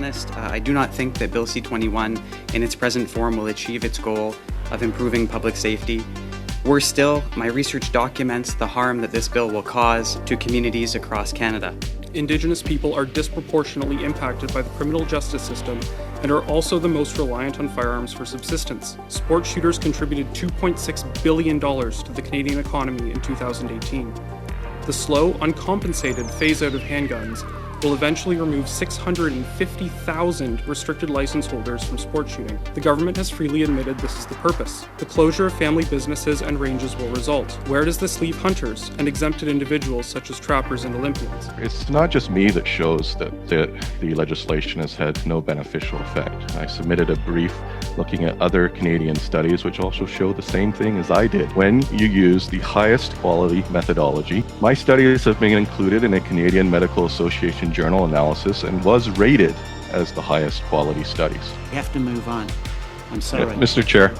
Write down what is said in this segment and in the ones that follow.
honest, I do not think that Bill C-21 in its present form will achieve its goal of improving public safety. Worse still, my research documents the harm that this bill will cause to communities across Canada. Indigenous people are disproportionately impacted by the criminal justice system and are also the most reliant on firearms for subsistence. Sport shooters contributed $2.6 billion to the Canadian economy in 2018. The slow, uncompensated phase-out of handguns will eventually remove 650,000 restricted license holders from sport shooting. The government has freely admitted this is the purpose. The closure of family businesses and ranges will result. Where does this leave hunters and exempted individuals such as trappers and Olympians? It's not just me that shows that the legislation has had no beneficial effect. I submitted a brief looking at other Canadian studies which also show the same thing as I did. When you use the highest quality methodology, my studies have been included in a Canadian Medical Association journal analysis and was rated as the highest quality studies. We have to move on. I'm sorry. Yeah, Mr. Chair,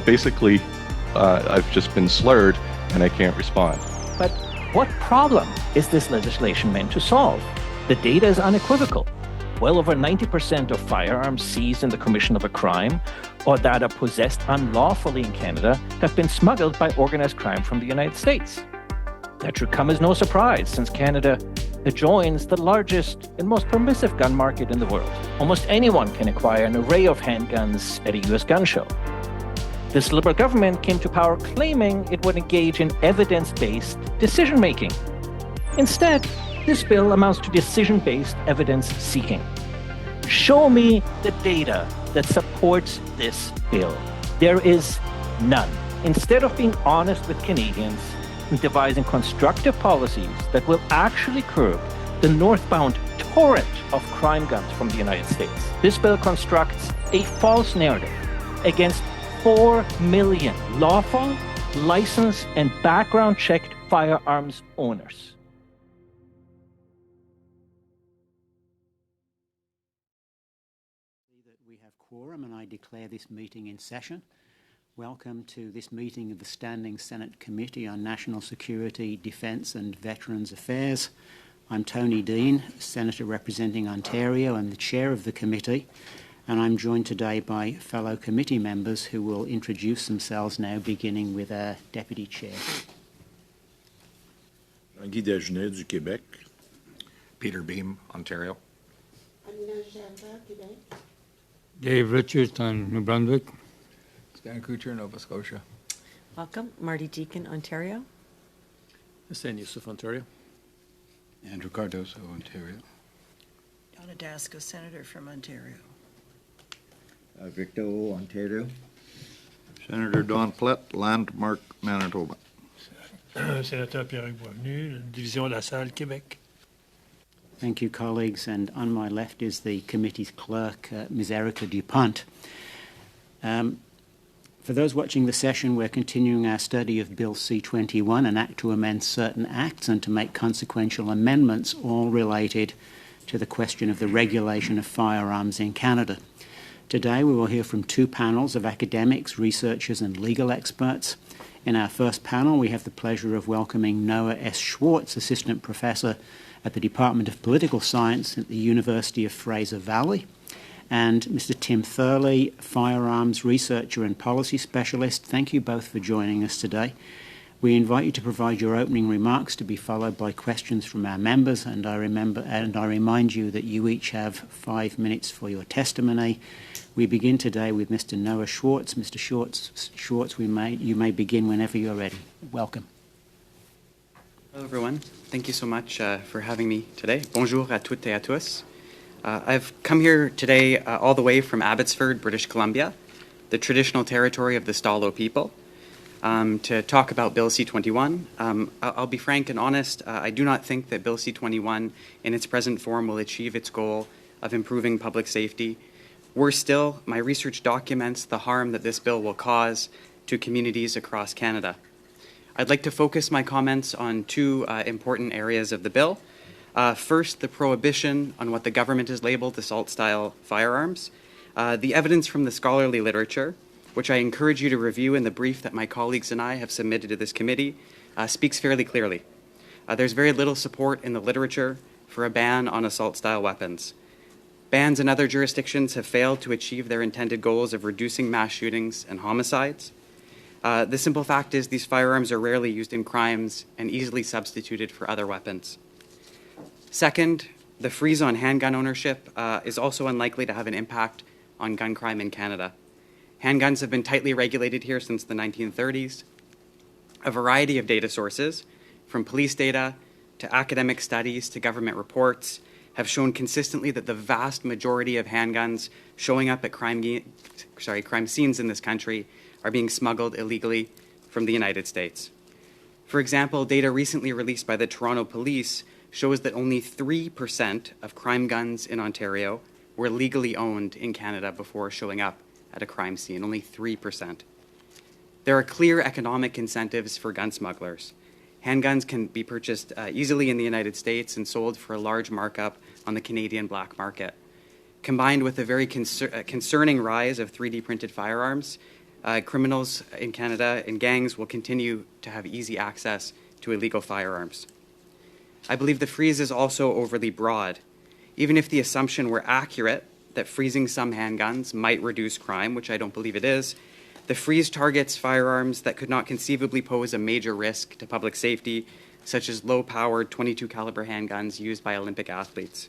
basically, I've just been slurred and I can't respond. But what problem is this legislation meant to solve? The data is unequivocal. Well over 90% of firearms seized in the commission of a crime or that are possessed unlawfully in Canada have been smuggled by organized crime from the United States. That should come as no surprise, since Canada adjoins the largest and most permissive gun market in the world. Almost anyone can acquire an array of handguns at a US gun show. This Liberal government came to power claiming it would engage in evidence-based decision-making. Instead, this bill amounts to decision-based evidence-seeking. Show me the data that supports this bill. There is none. Instead of being honest with Canadians, devising constructive policies that will actually curb the northbound torrent of crime guns from the United States. This bill constructs a false narrative against 4 million lawful, licensed, and background-checked firearms owners. We have quorum and I declare this meeting in session. Welcome to this meeting of the Standing Senate Committee on National Security, Defence and Veterans Affairs. I'm Tony Dean, Senator representing Ontario and the chair of the committee, and I'm joined today by fellow committee members who will introduce themselves now, beginning with our Deputy Chair. Guy Dagenais du Québec. Peter Beam, Ontario. Amina Gerba, Québec. Dave Richards on New Brunswick. Stan Kutcher, Nova Scotia. Welcome. Marty Deacon, Ontario. Hassan Yussuff, Ontario. Andrew Cardozo, Ontario. Donna Dasko, Senator from Ontario. Victor, Ontario. Senator Don Plett, Landmark, Manitoba. Sénateur Pierre-Hugues Boisvenu, Division de la Salle, Québec. Thank you, colleagues. And on my left is the committee's clerk, Ms. Erica Dupont. For those watching the session, we're continuing our study of Bill C-21, an act to amend certain acts and to make consequential amendments, all related to the question of the regulation of firearms in Canada. Today we will hear from two panels of academics, researchers and legal experts. In our first panel, we have the pleasure of welcoming Noah S. Schwartz, Assistant Professor at the Department of Political Science at the University of Fraser Valley, and Mr. Tim Thurley, Firearms Researcher and Policy Specialist. Thank you both for joining us today. We invite you to provide your opening remarks to be followed by questions from our members, and I remind you that you each have 5 minutes for your testimony. We begin today with Mr. Noah Schwartz. Mr. Schwartz, you may begin whenever you're ready. Welcome. Hello, everyone. Thank you so much for having me today. Bonjour à toutes et à tous. I've come here today all the way from Abbotsford, British Columbia, the traditional territory of the Stalo people, to talk about Bill C-21. I'll be frank and honest, I do not think that Bill C-21 in its present form will achieve its goal of improving public safety. Worse still, my research documents the harm that this bill will cause to communities across Canada. I'd like to focus my comments on two important areas of the bill. First, the prohibition on what the government has labeled assault-style firearms. The evidence from the scholarly literature, which I encourage you to review in the brief that my colleagues and I have submitted to this committee, speaks fairly clearly. There's very little support in the literature for a ban on assault-style weapons. Bans in other jurisdictions have failed to achieve their intended goals of reducing mass shootings and homicides. The simple fact is these firearms are rarely used in crimes and easily substituted for other weapons. Second, the freeze on handgun ownership is also unlikely to have an impact on gun crime in Canada. Handguns have been tightly regulated here since the 1930s. A variety of data sources, from police data to academic studies to government reports, have shown consistently that the vast majority of handguns showing up at crime scenes in this country are being smuggled illegally from the United States. For example, data recently released by the Toronto Police shows that only 3% of crime guns in Ontario were legally owned in Canada before showing up at a crime scene, only 3%. There are clear economic incentives for gun smugglers. Handguns can be purchased easily in the United States and sold for a large markup on the Canadian black market. Combined with a very concerning rise of 3D printed firearms, criminals in Canada and gangs will continue to have easy access to illegal firearms. I believe the freeze is also overly broad. Even if the assumption were accurate that freezing some handguns might reduce crime, which I don't believe it is, the freeze targets firearms that could not conceivably pose a major risk to public safety, such as low-powered .22 caliber handguns used by Olympic athletes.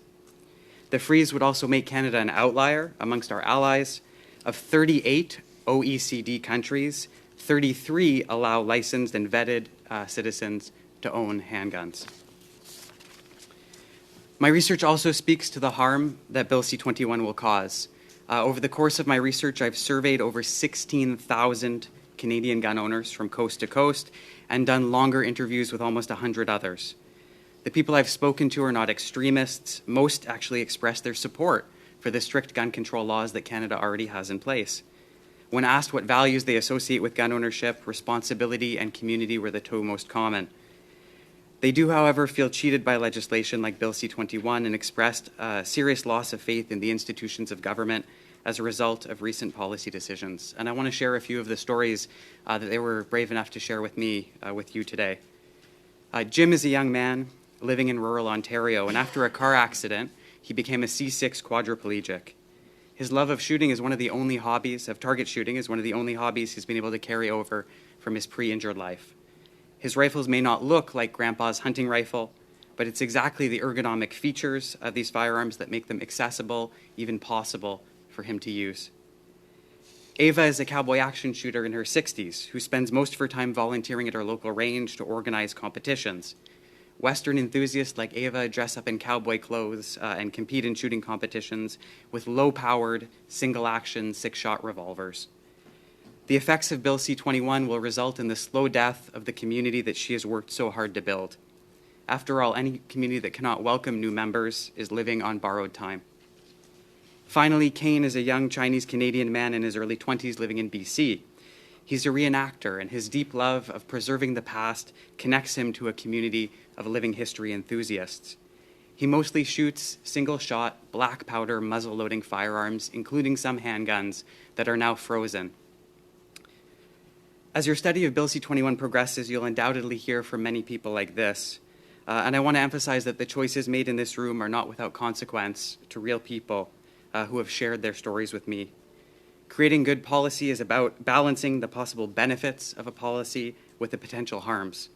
The freeze would also make Canada an outlier amongst our allies. Of 38 OECD countries, 33 allow licensed and vetted citizens to own handguns. My research also speaks to the harm that Bill C-21 will cause. Over the course of my research, I've surveyed over 16,000 Canadian gun owners from coast to coast and done longer interviews with almost 100 others. The people I've spoken to are not extremists. Most actually express their support for the strict gun control laws that Canada already has in place. When asked what values they associate with gun ownership, responsibility and community were the two most common. They do, however, feel cheated by legislation like Bill C-21 and expressed a serious loss of faith in the institutions of government as a result of recent policy decisions. And I want to share a few of the stories that they were brave enough to share with me, with you today. Jim is a young man living in rural Ontario, and after a car accident, he became a C6 quadriplegic. His love of shooting is one of the only hobbies, of target shooting is one of the only hobbies he's been able to carry over from his pre-injured life. His rifles may not look like Grandpa's hunting rifle, but it's exactly the ergonomic features of these firearms that make them accessible, even possible, for him to use. Ava is a cowboy action shooter in her 60s who spends most of her time volunteering at our local range to organize competitions. Western enthusiasts like Ava dress up in cowboy clothes and compete in shooting competitions with low-powered, single-action, 6-shot revolvers. The effects of Bill C-21 will result in the slow death of the community that she has worked so hard to build. After all, any community that cannot welcome new members is living on borrowed time. Finally, Caillin is a young Chinese-Canadian man in his early 20s living in BC. He's a reenactor, and his deep love of preserving the past connects him to a community of living history enthusiasts. He mostly shoots single-shot, black powder, muzzle-loading firearms, including some handguns that are now frozen. As your study of Bill C-21 progresses, you'll undoubtedly hear from many people like this. And I want to emphasize that the choices made in this room are not without consequence to real people who have shared their stories with me. Creating good policy is about balancing the possible benefits of a policy with the potential harms.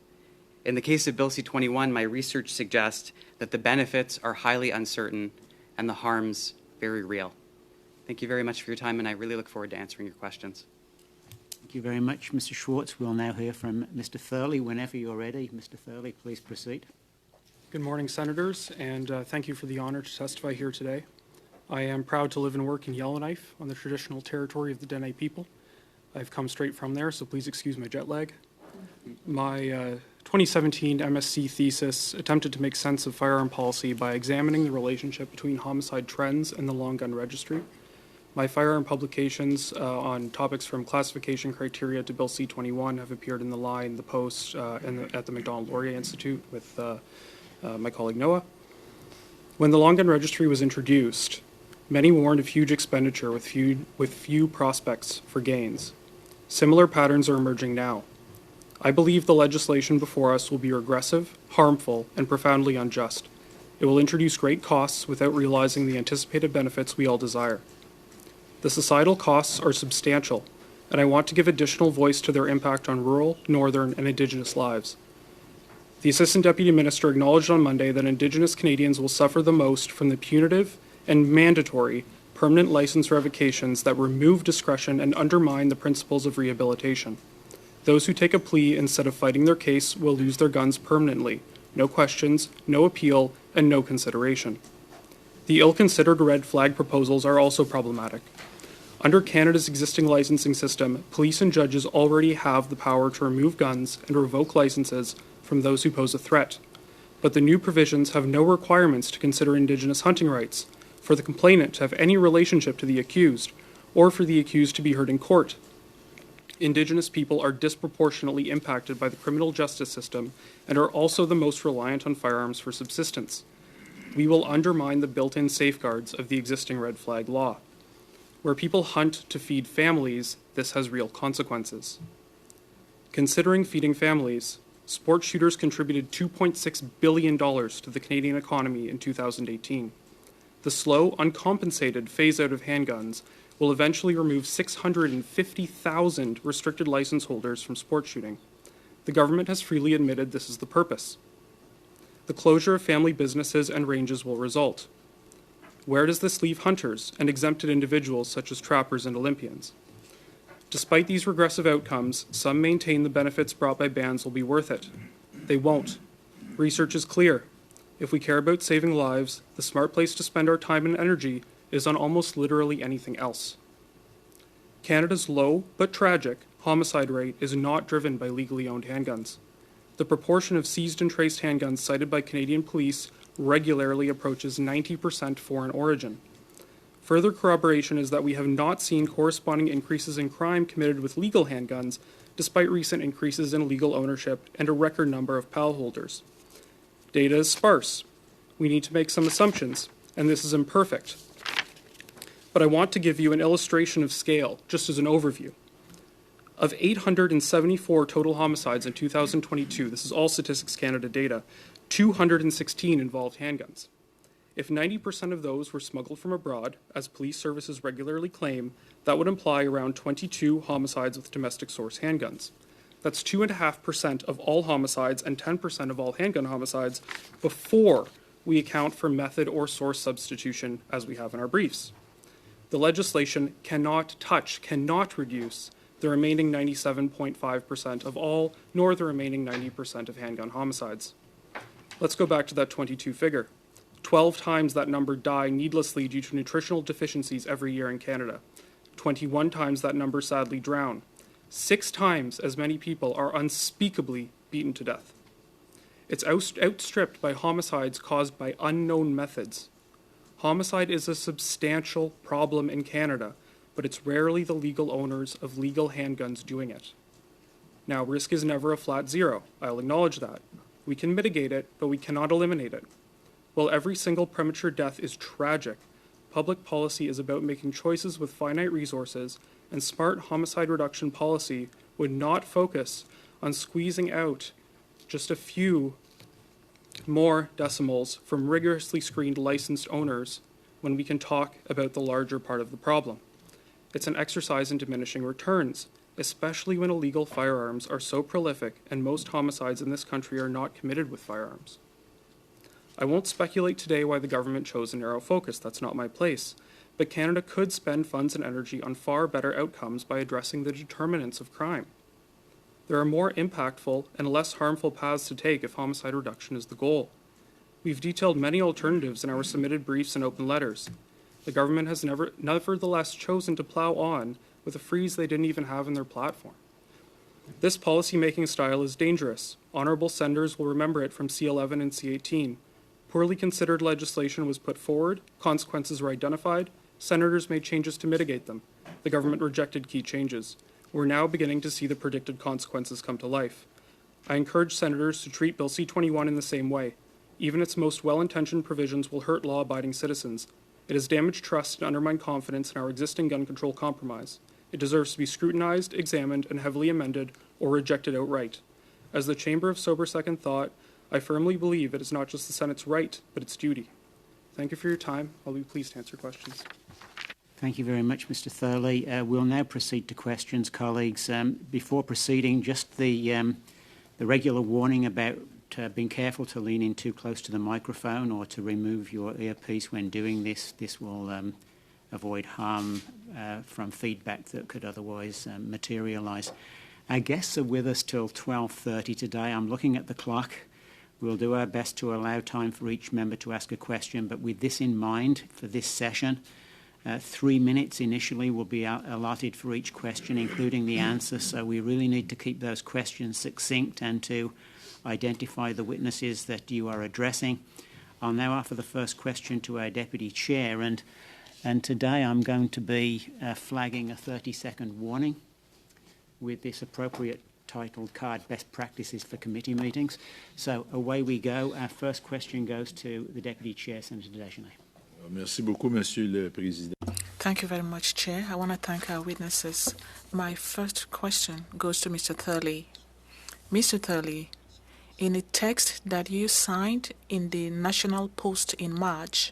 In the case of Bill C-21, my research suggests that the benefits are highly uncertain and the harms very real. Thank you very much for your time, and I really look forward to answering your questions. Thank you very much, Mr. Schwartz. We'll now hear from Mr. Thurley. Whenever you're ready, Mr. Thurley, please proceed. Good morning, Senators, and thank you for the honor to testify here today. I am proud to live and work in Yellowknife on the traditional territory of the Dagenais people. I've come straight from there, so please excuse my jet lag. My 2017 MSc thesis attempted to make sense of firearm policy by examining the relationship between homicide trends and the long gun registry. My firearm publications on topics from classification criteria to Bill C-21 have appeared in The Line, The Post, and at the Macdonald-Laurier Institute with my colleague Noah. When the long gun registry was introduced, many warned of huge expenditure with few prospects for gains. Similar patterns are emerging now. I believe the legislation before us will be regressive, harmful, and profoundly unjust. It will introduce great costs without realizing the anticipated benefits we all desire. The societal costs are substantial, and I want to give additional voice to their impact on rural, northern, and Indigenous lives. The Assistant Deputy Minister acknowledged on Monday that Indigenous Canadians will suffer the most from the punitive and mandatory permanent license revocations that remove discretion and undermine the principles of rehabilitation. Those who take a plea instead of fighting their case will lose their guns permanently. No questions, no appeal, and no consideration. The ill-considered red flag proposals are also problematic. Under Canada's existing licensing system, police and judges already have the power to remove guns and revoke licenses from those who pose a threat. But the new provisions have no requirements to consider Indigenous hunting rights, for the complainant to have any relationship to the accused, or for the accused to be heard in court. Indigenous people are disproportionately impacted by the criminal justice system and are also the most reliant on firearms for subsistence. We will undermine the built-in safeguards of the existing red flag law. Where people hunt to feed families, this has real consequences. Considering feeding families, sport shooters contributed $2.6 billion to the Canadian economy in 2018. The slow, uncompensated phase-out of handguns will eventually remove 650,000 restricted license holders from sport shooting. The government has freely admitted this is the purpose. The closure of family businesses and ranges will result. Where does this leave hunters and exempted individuals such as trappers and Olympians? Despite these regressive outcomes, some maintain the benefits brought by bans will be worth it. They won't. Research is clear. If we care about saving lives, the smart place to spend our time and energy is on almost literally anything else. Canada's low, but tragic, homicide rate is not driven by legally owned handguns. The proportion of seized and traced handguns cited by Canadian police regularly approaches 90% foreign origin. Further corroboration is that we have not seen corresponding increases in crime committed with legal handguns, despite recent increases in legal ownership and a record number of PAL holders. Data is sparse. We need to make some assumptions, and this is imperfect. But I want to give you an illustration of scale, just as an overview. Of 874 total homicides in 2022, this is all Statistics Canada data, 216 involved handguns. If 90% of those were smuggled from abroad, as police services regularly claim, that would imply around 22 homicides with domestic source handguns. That's 2.5% of all homicides and 10% of all handgun homicides before we account for method or source substitution, as we have in our briefs. The legislation cannot reduce the remaining 97.5% of all, nor the remaining 90% of handgun homicides. Let's go back to that 22 figure. 12 times that number die needlessly due to nutritional deficiencies every year in Canada. 21 times that number sadly drown. 6 times as many people are unspeakably beaten to death. It's outstripped by homicides caused by unknown methods. Homicide is a substantial problem in Canada, but it's rarely the legal owners of legal handguns doing it. Now, risk is never a flat zero. I'll acknowledge that. We can mitigate it, but we cannot eliminate it. While every single premature death is tragic, public policy is about making choices with finite resources, and smart homicide reduction policy would not focus on squeezing out just a few more decimals from rigorously screened licensed owners when we can talk about the larger part of the problem. It's an exercise in diminishing returns, especially when illegal firearms are so prolific and most homicides in this country are not committed with firearms. I won't speculate today why the government chose a narrow focus, that's not my place, but Canada could spend funds and energy on far better outcomes by addressing the determinants of crime. There are more impactful and less harmful paths to take if homicide reduction is the goal. We've detailed many alternatives in our submitted briefs and open letters. The government has nevertheless chosen to plow on with a freeze they didn't even have in their platform. This policy-making style is dangerous. Honourable senators will remember it from C11 and C18. Poorly considered legislation was put forward, consequences were identified, senators made changes to mitigate them. The government rejected key changes. We're now beginning to see the predicted consequences come to life. I encourage senators to treat Bill C-21 in the same way. Even its most well-intentioned provisions will hurt law-abiding citizens. It has damaged trust and undermined confidence in our existing gun control compromise. It deserves to be scrutinized, examined, and heavily amended, or rejected outright. As the Chamber of Sober Second Thought, I firmly believe it is not just the Senate's right, but its duty. Thank you for your time. I'll be pleased to answer questions. Thank you very much, Mr. Thurley. We'll now proceed to questions, colleagues. Before proceeding, just the regular warning about being careful to lean in too close to the microphone or to remove your earpiece when doing this. This will avoid harm from feedback that could otherwise materialise. Our guests are with us till 12:30 today. I'm looking at the clock. We'll do our best to allow time for each member to ask a question, but with this in mind for this session, 3 minutes initially will be allotted for each question, including the answer, so we really need to keep those questions succinct and to identify the witnesses that you are addressing. I'll now offer the first question to our Deputy Chair, and today I'm going to be flagging a 30-second warning with this appropriate titled card, Best Practices for Committee Meetings. So away we go. Our first question goes to the Deputy Chair, Senator Dagenais. Merci beaucoup, Monsieur le Président. Thank you very much, Chair. I want to thank our witnesses. My first question goes to Mr. Thurley. Mr. Thurley, in a text that you signed in the National Post in March,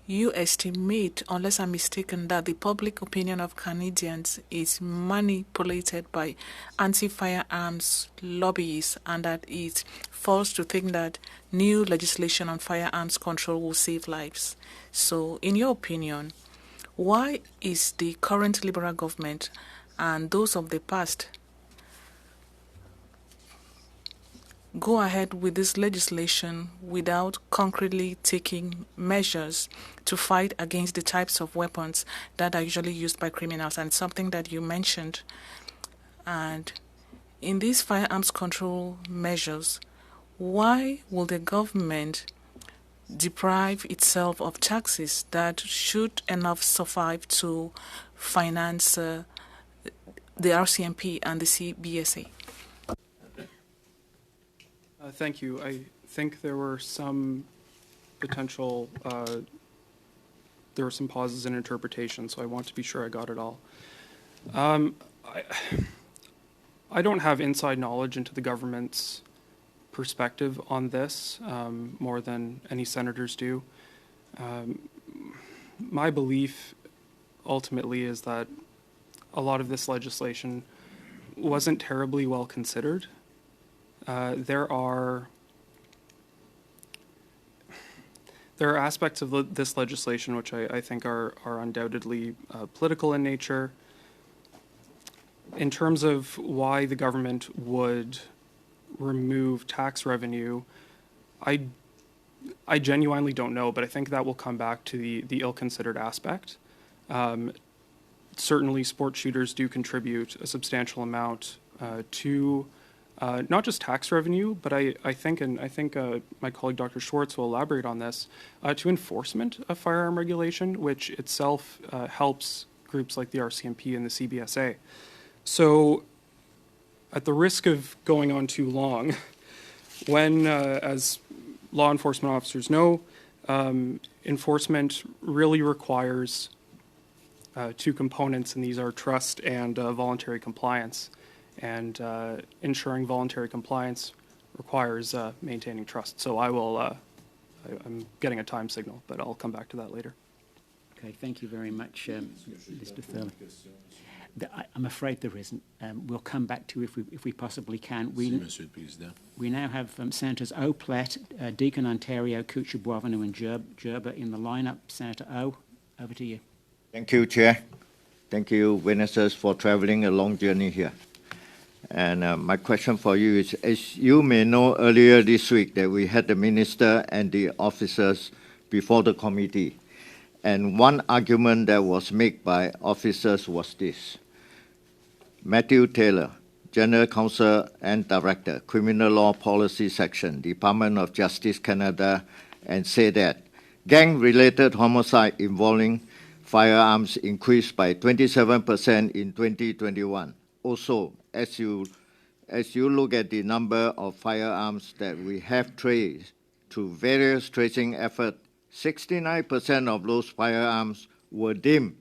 you estimate, unless I'm mistaken, that the public opinion of Canadians is manipulated by anti-firearms lobbyists and that it's false to think that new legislation on firearms control will save lives. So, in your opinion, why is the current Liberal government and those of the past go ahead with this legislation without concretely taking measures to fight against the types of weapons that are usually used by criminals, and something that you mentioned? And in these firearms control measures, why will the government deprive itself of taxes that should enough suffice to finance the RCMP and the CBSA? Thank you. I think there were some potential, there were some pauses in interpretation, so I want to be sure I got it all. I don't have inside knowledge into the government's perspective on this, more than any senators do. My belief ultimately is that a lot of this legislation wasn't terribly well considered. There are aspects of this legislation which I think are undoubtedly political in nature. In terms of why the government would remove tax revenue, I genuinely don't know, but I think that will come back to the ill-considered aspect. Certainly, sport shooters do contribute a substantial amount to not just tax revenue, but I think my colleague Dr. Schwartz will elaborate on this, to enforcement of firearm regulation, which itself helps groups like the RCMP and the CBSA. So, at the risk of going on too long, when, as law enforcement officers know, enforcement really requires two components, and these are trust and voluntary compliance. And ensuring voluntary compliance requires maintaining trust. So I'm getting a time signal, but I'll come back to that later. Okay, thank you very much, Mr. Thurley. I'm afraid there isn't. We'll come back to you if we possibly can. We now have Senators O, Plett, Deacon, Ontario, Kutcher, Boisvenu, and Gerba in the lineup. Senator O, over to you. Thank you, Chair. Thank you, witnesses, for traveling a long journey here. And my question for you is, as you may know, earlier this week that we had the minister and the officers before the committee. And one argument that was made by officers was this. Matthew Taylor, General Counsel and Director, Criminal Law Policy Section, Department of Justice Canada, and said that gang-related homicide involving firearms increased by 27% in 2021. Also, as you look at the number of firearms that we have traced through various tracing efforts, 69% of those firearms were deemed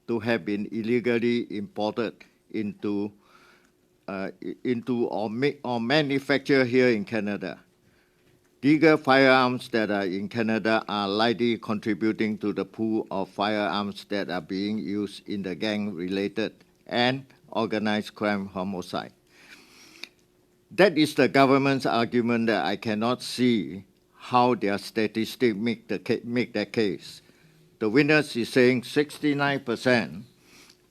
to have been illegally imported into into or manufactured here in Canada. Legal firearms that are in Canada are likely contributing to the pool of firearms that are being used in the gang-related and organized crime homicide. That is the government's argument that I cannot see how their statistics make that case. The witness is saying 69%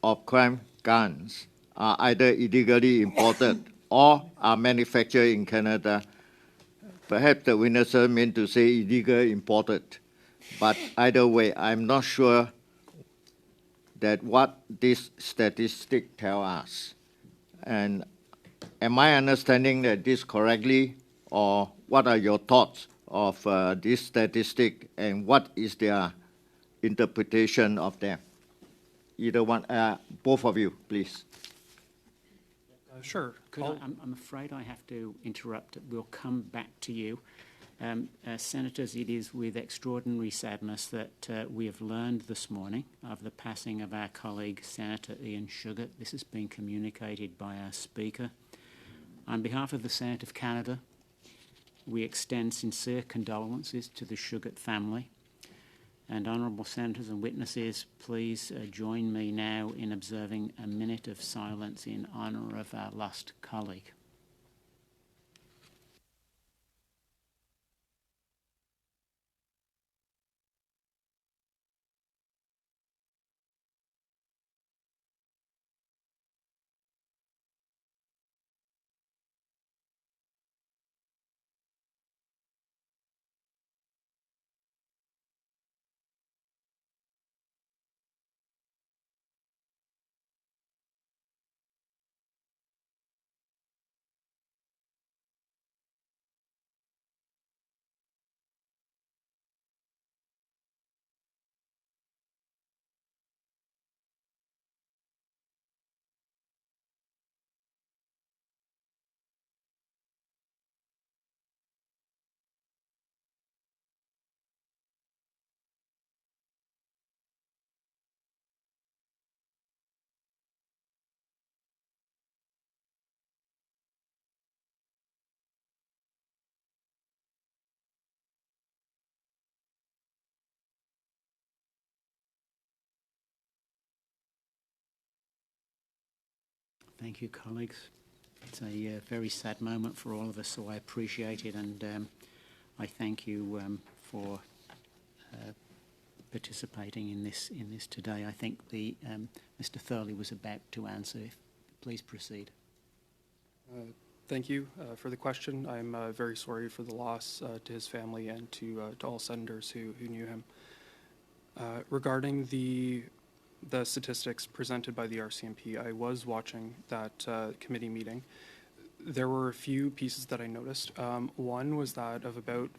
of crime guns are either illegally imported or are manufactured in Canada. Perhaps the witness meant to say illegal imported, but either way, I'm not sure that what this statistic tell us. And am I understanding that this correctly, or what are your thoughts of this statistic, and what is their interpretation of them? Either one, both of you, please. Sure. I'm afraid I have to interrupt. We'll come back to you. Senators, it is with extraordinary sadness that we have learned this morning of the passing of our colleague, Senator Ian Shugart. This has been communicated by our Speaker. On behalf of the Senate of Canada, we extend sincere condolences to the Shugart family. And honourable senators and witnesses, please join me now in observing a minute of silence in honour of our lost colleague. Thank you, colleagues. It's a very sad moment for all of us, so I appreciate it, and I thank you for participating in this today. I think Mr. Thurley was about to answer. Please proceed. Thank you for the question. I'm very sorry for the loss to his family and to all senators who knew him. Regarding the statistics presented by the RCMP, I was watching that committee meeting. There were a few pieces that I noticed. One was that of about,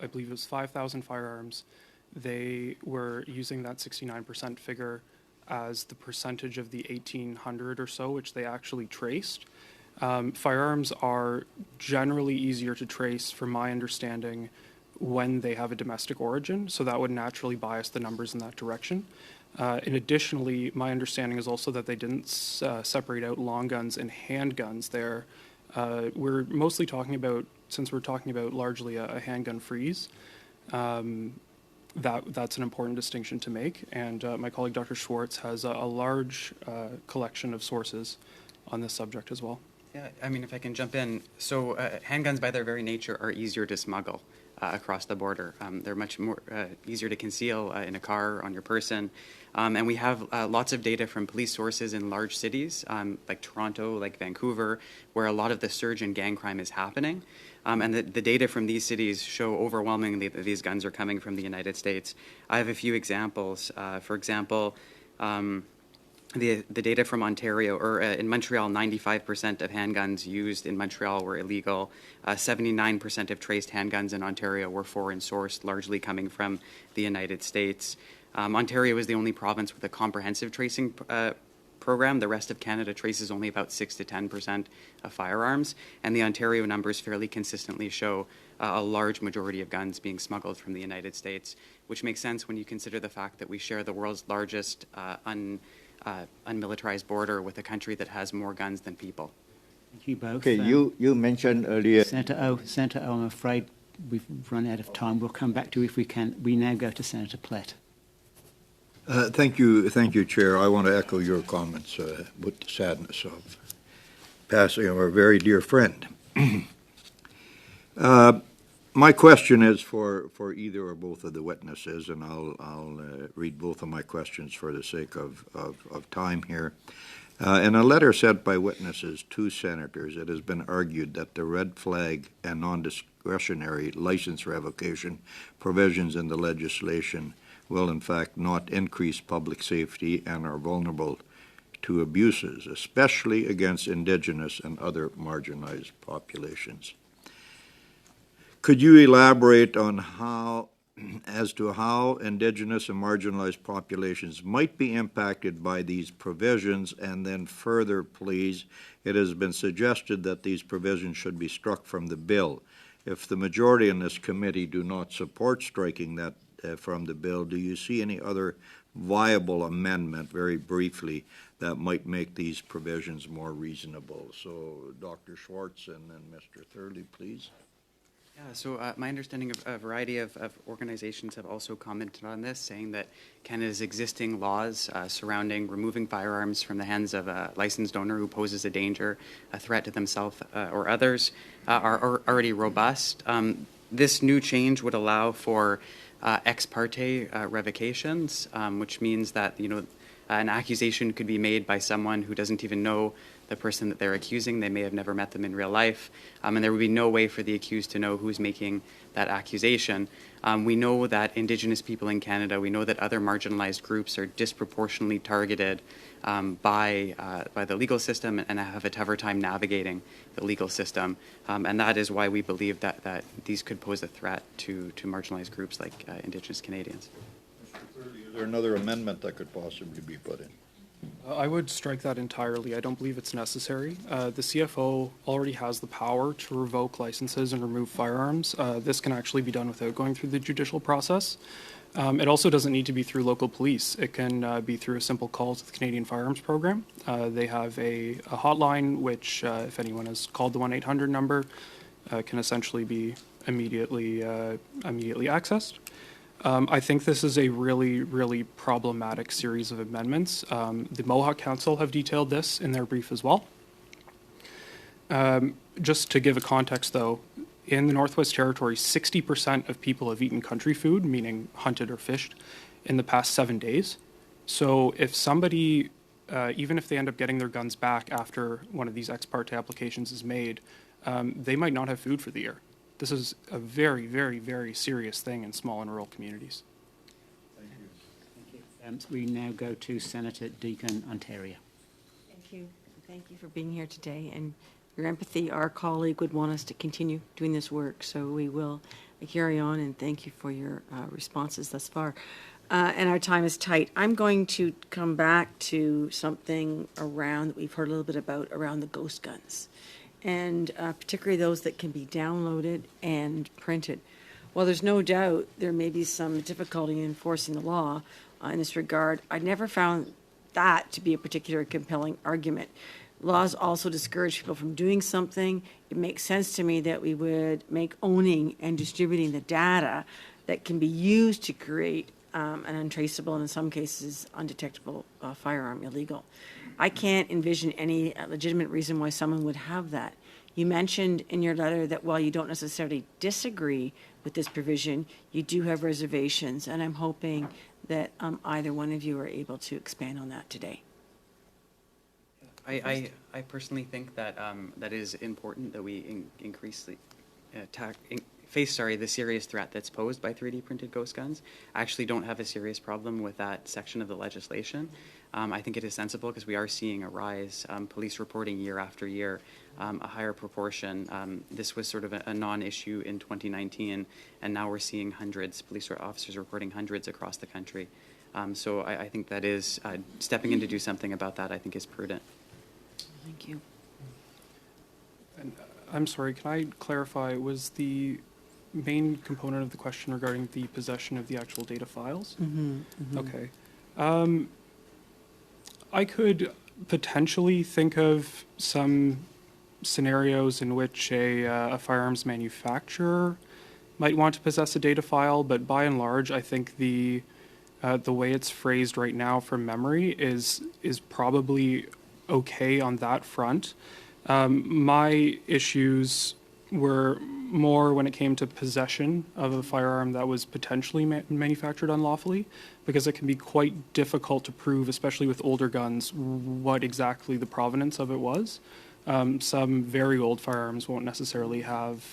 I believe it was 5,000 firearms, they were using that 69% figure as the percentage of the 1,800 or so, which they actually traced. Firearms are generally easier to trace, from my understanding, when they have a domestic origin, so that would naturally bias the numbers in that direction. And additionally, my understanding is also that they didn't separate out long guns and handguns there. We're mostly talking about, since we're talking about largely a handgun freeze, that's an important distinction to make. And my colleague Dr. Schwartz has a large collection of sources on this subject as well. Yeah, I mean, if I can jump in. So handguns by their very nature are easier to smuggle across the border. They're much more easier to conceal in a car, on your person. And we have lots of data from police sources in large cities like Toronto, like Vancouver, where a lot of the surge in gang crime is happening. And the data from these cities show overwhelmingly that these guns are coming from the United States. I have a few examples. For example, the data from Ontario, or in Montreal, 95% of handguns used in Montreal were illegal. 79% of traced handguns in Ontario were foreign sourced, largely coming from the United States. Ontario is the only province with a comprehensive tracing program. The rest of Canada traces only about 6 to 10% of firearms, and the Ontario numbers fairly consistently show a large majority of guns being smuggled from the United States, which makes sense when you consider the fact that we share the world's largest unmilitarized border with a country that has more guns than people. Thank you both. Okay, you mentioned earlier. Senator O, I'm afraid we've run out of time. We'll come back to you if we can. We now go to Senator Plett. Thank you, Chair. I want to echo your comments with the sadness of passing of our very dear friend. My question is for either or both of the witnesses, and I'll read both of my questions for the sake of time here. In a letter sent by witnesses to senators, it has been argued that the red flag and non-discretionary license revocation provisions in the legislation will in fact not increase public safety and are vulnerable to abuses, especially against Indigenous and other marginalized populations. Could you elaborate on as to how Indigenous and marginalized populations might be impacted by these provisions? And then further, please, it has been suggested that these provisions should be struck from the bill. If the majority in this committee do not support striking that from the bill, do you see any other viable amendment, very briefly, that might make these provisions more reasonable? So Dr. Schwartz and then Mr. Thurley, please. Yeah, so my understanding of a variety of organizations have also commented on this, saying that Canada's existing laws surrounding removing firearms from the hands of a licensed owner who poses a danger, a threat to themselves or others, are already robust. This new change would allow for ex parte revocations, which means that an accusation could be made by someone who doesn't even know the person that they're accusing. They may have never met them in real life, and there would be no way for the accused to know who's making that accusation. We know that Indigenous people in Canada, we know that other marginalized groups are disproportionately targeted by the legal system and have a tougher time navigating the legal system, and that is why we believe that these could pose a threat to marginalized groups like Indigenous Canadians. Is there another amendment that could possibly be put in? I would strike that entirely. I don't believe it's necessary. The CFO already has the power to revoke licenses and remove firearms. This can actually be done without going through the judicial process. It also doesn't need to be through local police. It can be through a simple call to the Canadian Firearms Program. They have a hotline which, if anyone has called the 1-800 number, can essentially be immediately accessed. I think this is a really, really problematic series of amendments. The Mohawk Council have detailed this in their brief as well. Just to give a context, though, in the Northwest Territory, 60% of people have eaten country food, meaning hunted or fished, in the past 7 days. So if somebody, even if they end up getting their guns back after one of these ex parte applications is made, they might not have food for the year. This is a very, very, very serious thing in small and rural communities. Thank you. We now go to Senator Deacon, Ontario. Thank you. Thank you for being here today. And your empathy, our colleague would want us to continue doing this work, so we will carry on, and thank you for your responses thus far. And our time is tight. I'm going to come back to something around that we've heard a little bit about around the ghost guns, and particularly those that can be downloaded and printed. Well, there's no doubt there may be some difficulty in enforcing the law in this regard. I never found that to be a particularly compelling argument. Laws also discourage people from doing something. It makes sense to me that we would make owning and distributing the data that can be used to create an untraceable and in some cases undetectable firearm illegal. I can't envision any legitimate reason why someone would have that. You mentioned in your letter that while you don't necessarily disagree with this provision, you do have reservations, and I'm hoping that either one of you are able to expand on that today. I personally think that that is important that we increase the face the serious threat that's posed by 3D printed ghost guns. I actually don't have a serious problem with that section of the legislation. I think it is sensible because we are seeing a rise, police reporting year after year, a higher proportion. This was sort of a non-issue in 2019, and now we're seeing hundreds, police officers reporting hundreds across the country. So I think that is, stepping in to do something about that, I think is prudent. Thank you. And I'm sorry, can I clarify, was the main component of the question regarding the possession of the actual data files? Mm-hmm, mm-hmm. Okay. I could potentially think of some scenarios in which a firearms manufacturer might want to possess a data file, but by and large, I think the way it's phrased right now from memory is probably okay on that front. My issues were more when it came to possession of a firearm that was potentially manufactured unlawfully, because it can be quite difficult to prove, especially with older guns, what exactly the provenance of it was. Some very old firearms won't necessarily have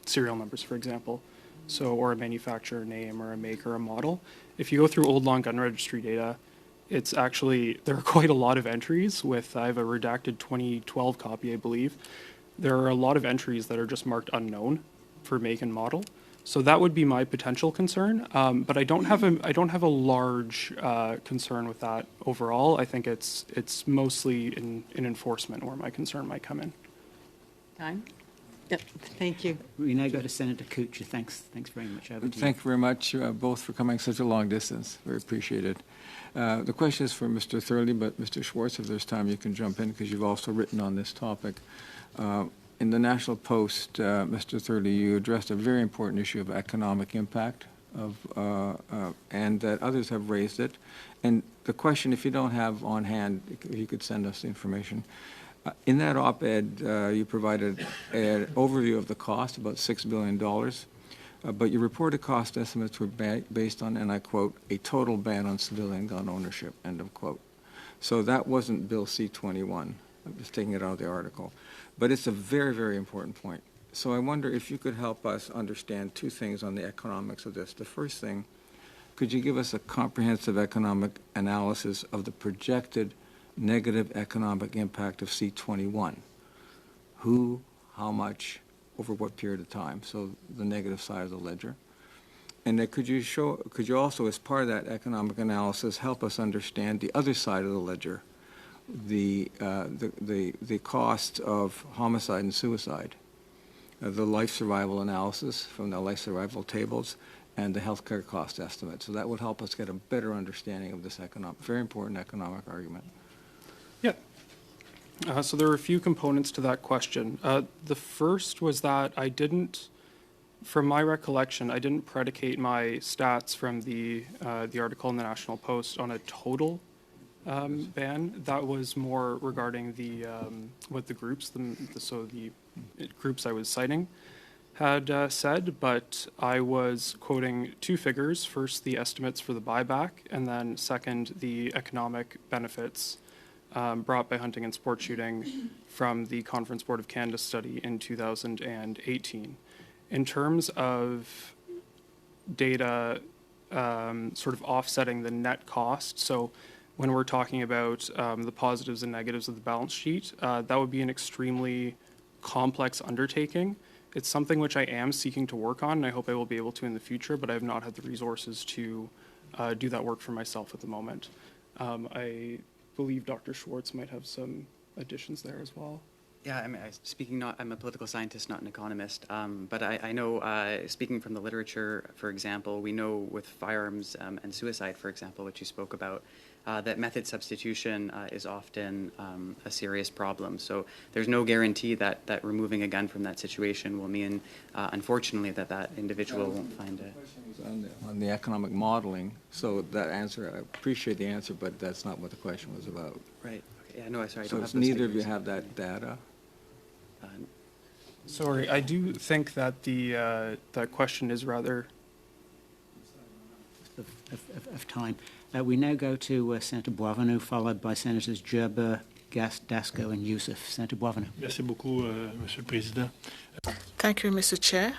serial numbers, for example, or a manufacturer name or a make or a model. If you go through old long gun registry data, it's actually, there are quite a lot of entries with, I have a redacted 2012 copy, I believe. There are a lot of entries that are just marked unknown for make and model. So that would be my potential concern, but I don't have a large concern with that overall. I think it's mostly in enforcement where my concern might come in. Time? Yep. Thank you. We now go to Senator Kutcher. Thanks very much. Over to you. Thank you very much, both for coming such a long distance. Very appreciated. The question is for Mr. Thurley, but Mr. Schwartz, if there's time, you can jump in because you've also written on this topic. In the National Post, Mr. Thurley, you addressed a very important issue of economic impact, and that others have raised it. And the question, if you don't have on hand, if you could send us the information. In that op-ed, you provided an overview of the cost, about $6 billion, but your reported cost estimates were based on, and I quote, a total ban on civilian gun ownership, end of quote. So that wasn't Bill C-21. I'm just taking it out of the article. But it's a very, very important point. So I wonder if you could help us understand two things on the economics of this. The first thing, could you give us a comprehensive economic analysis of the projected negative economic impact of C-21? Who, how much, over what period of time? So the negative side of the ledger. And then could you also, as part of that economic analysis, help us understand the other side of the ledger, the cost of homicide and suicide, the life survival analysis from the life survival tables, and the healthcare cost estimate. So that would help us get a better understanding of this very important economic argument. Yeah. So there are a few components to that question. The first was that from my recollection, I didn't predicate my stats from the article in the National Post on a total ban. That was more regarding what the groups, the groups I was citing had said, but I was quoting two figures. First, the estimates for the buyback, and then second, the economic benefits brought by hunting and sport shooting from the Conference Board of Canada study in 2018. In terms of data sort of offsetting the net cost, so when we're talking about the positives and negatives of the balance sheet, that would be an extremely complex undertaking. It's something which I am seeking to work on, and I hope I will be able to in the future, but I have not had the resources to do that work for myself at the moment. I believe Dr. Schwartz might have some additions there as well. Yeah, I'm a political scientist, not an economist, but I know, speaking from the literature, for example, we know with firearms and suicide, for example, which you spoke about, that method substitution is often a serious problem. So there's no guarantee that removing a gun from that situation will mean, unfortunately, that individual won't find it. On the economic modeling, so that answer, I appreciate the answer, but that's not what the question was about. Right. Okay. Yeah, no, sorry, I so don't have those neither of you figures. have that data? Sorry, I do think that that question is rather of time. We now go to Senator Boisvenu, followed by Senators Gerba, Dasko, and Yussuff. Senator Boisvenu. Merci beaucoup, Monsieur le Président. Thank you, Mr. Chair.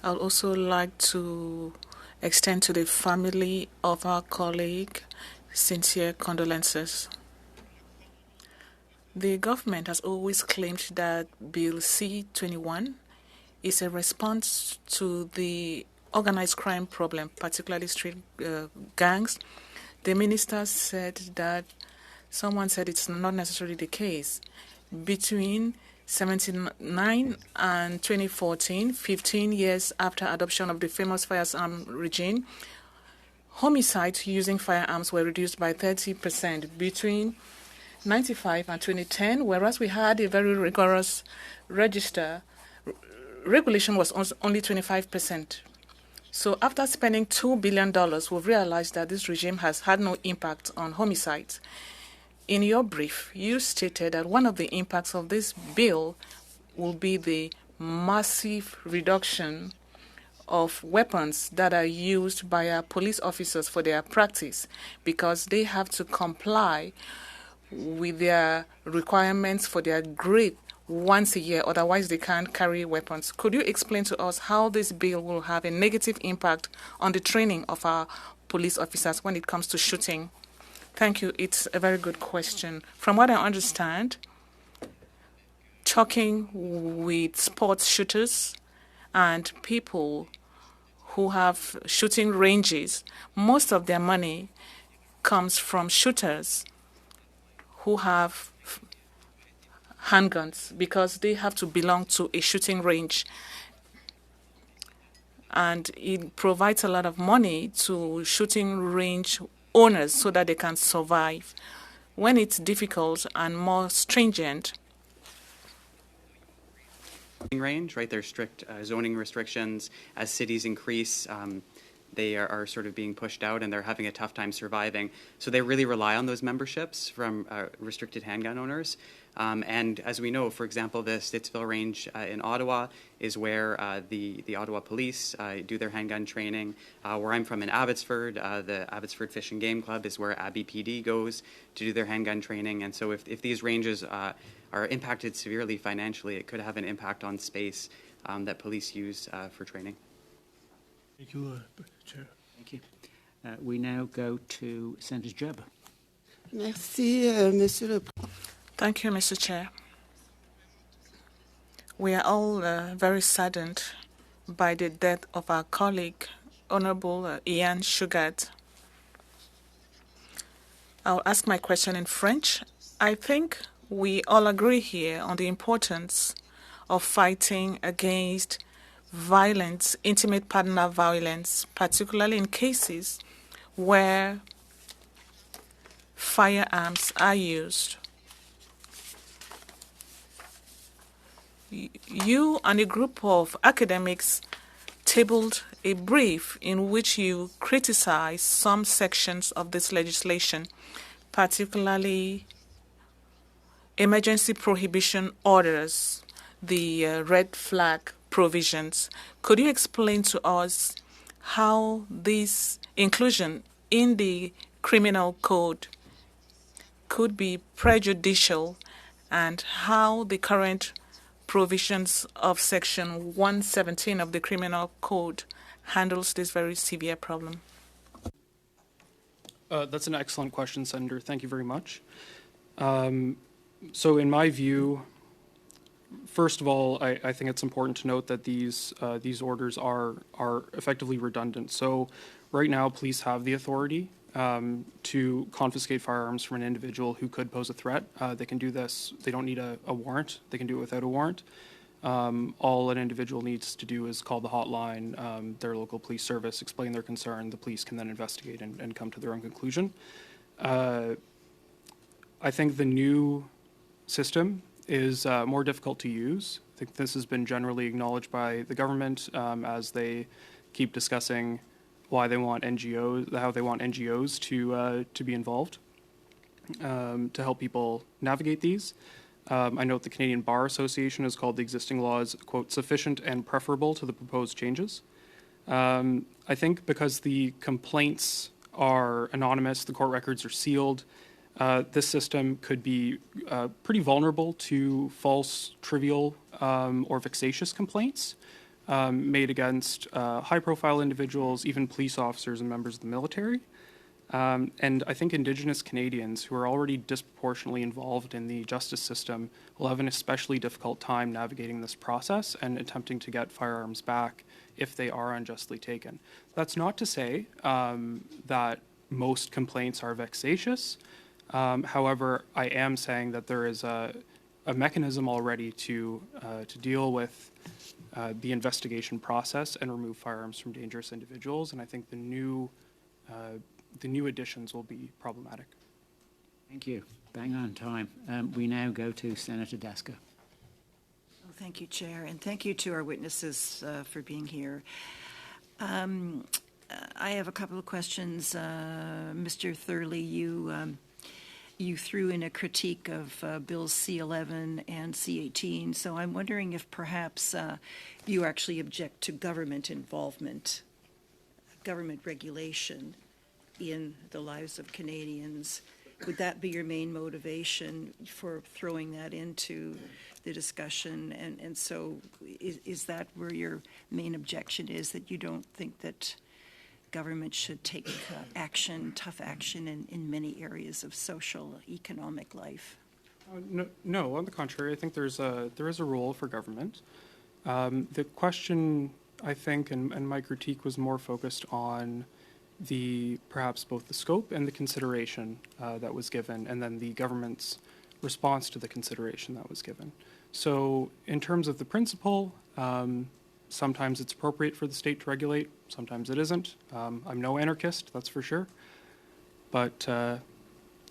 I would also like to extend to the family of our colleague sincere condolences. The government has always claimed that Bill C-21 is a response to the organized crime problem, particularly street gangs. The minister said that someone said it's not necessarily the case. Between 1979 and 2014, 15 years after adoption of the famous firearms regime, homicides using firearms were reduced by 30%. Between 95 and 2010, whereas we had a very rigorous register, regulation was only 25%. So after spending $2 billion, we've realized that this regime has had no impact on homicides. In your brief, you stated that one of the impacts of this bill will be the massive reduction of weapons that are used by our police officers for their practice because they have to comply with their requirements for their grade once a year, otherwise they can't carry weapons. Could you explain to us how this bill will have a negative impact on the training of our police officers when it comes to shooting? Thank you. It's a very good question. From what I understand, talking with sports shooters and people who have shooting ranges, most of their money comes from shooters who have handguns because they have to belong to a shooting range. And it provides a lot of money to shooting range owners so that they can survive. When it's difficult and more stringent, range, right? There's strict zoning restrictions. As cities increase, they are sort of being pushed out and they're having a tough time surviving. So they really rely on those memberships from restricted handgun owners. And as we know, for example, the Stittsville range in Ottawa is where the Ottawa police do their handgun training. Where I'm from in Abbotsford, the Abbotsford Fish and Game Club is where Abbey PD goes to do their handgun training. And so if these ranges are impacted severely financially, it could have an impact on space that police use for training. Thank you, Chair. Thank you. We now go to Senator Gerba. Merci, Monsieur le Président. Thank you, Mr. Chair. We are all very saddened by the death of our colleague, Honorable Ian Shugart. I'll ask my question in French. I think we all agree here on the importance of fighting against violence, intimate partner violence, particularly in cases where firearms are used. You and a group of academics tabled a brief in which you criticized some sections of this legislation, particularly emergency prohibition orders, the red flag provisions. Could you explain to us how this inclusion in the criminal code could be prejudicial and how the current provisions of Section 117 of the Criminal Code handles this very severe problem? That's an excellent question, Senator. Thank you very much. So in my view, first of all, I think it's important to note that these orders are effectively redundant. So right now, police have the authority to confiscate firearms from an individual who could pose a threat. They can do this. They don't need a warrant. They can do it without a warrant. All an individual needs to do is call the hotline, their local police service, explain their concern. The police can then investigate and come to their own conclusion. I think the new system is more difficult to use. I think this has been generally acknowledged by the government as they keep discussing why they want NGOs, how they want NGOs to be involved to help people navigate these. I note the Canadian Bar Association has called the existing laws, quote, sufficient and preferable to the proposed changes. I think because the complaints are anonymous, the court records are sealed, this system could be pretty vulnerable to false, trivial, or vexatious complaints made against high-profile individuals, even police officers and members of the military. And I think Indigenous Canadians who are already disproportionately involved in the justice system will have an especially difficult time navigating this process and attempting to get firearms back if they are unjustly taken. That's not to say that most complaints are vexatious. However, I am saying that there is a mechanism already to deal with the investigation process and remove firearms from dangerous individuals, and I think the new additions will be problematic. Thank you. Bang on time. We now go to Senator Dasko. Oh, thank you, Chair, and thank you to our witnesses for being here. I have a couple of questions. Mr. Thurley, you threw in a critique of Bills C11 and C18, so I'm wondering if perhaps you actually object to government involvement, government regulation in the lives of Canadians. Would that be your main motivation for throwing that into the discussion? And so is that where your main objection is, that you don't think that government should take action, tough action in many areas of social, economic life? No, on the contrary, I think there is a role for government. The question, I think, and my critique was more focused on perhaps both the scope and the consideration that was given, and then the government's response to the consideration that was given. So in terms of the principle, sometimes it's appropriate for the state to regulate, sometimes it isn't. I'm no anarchist, that's for sure. But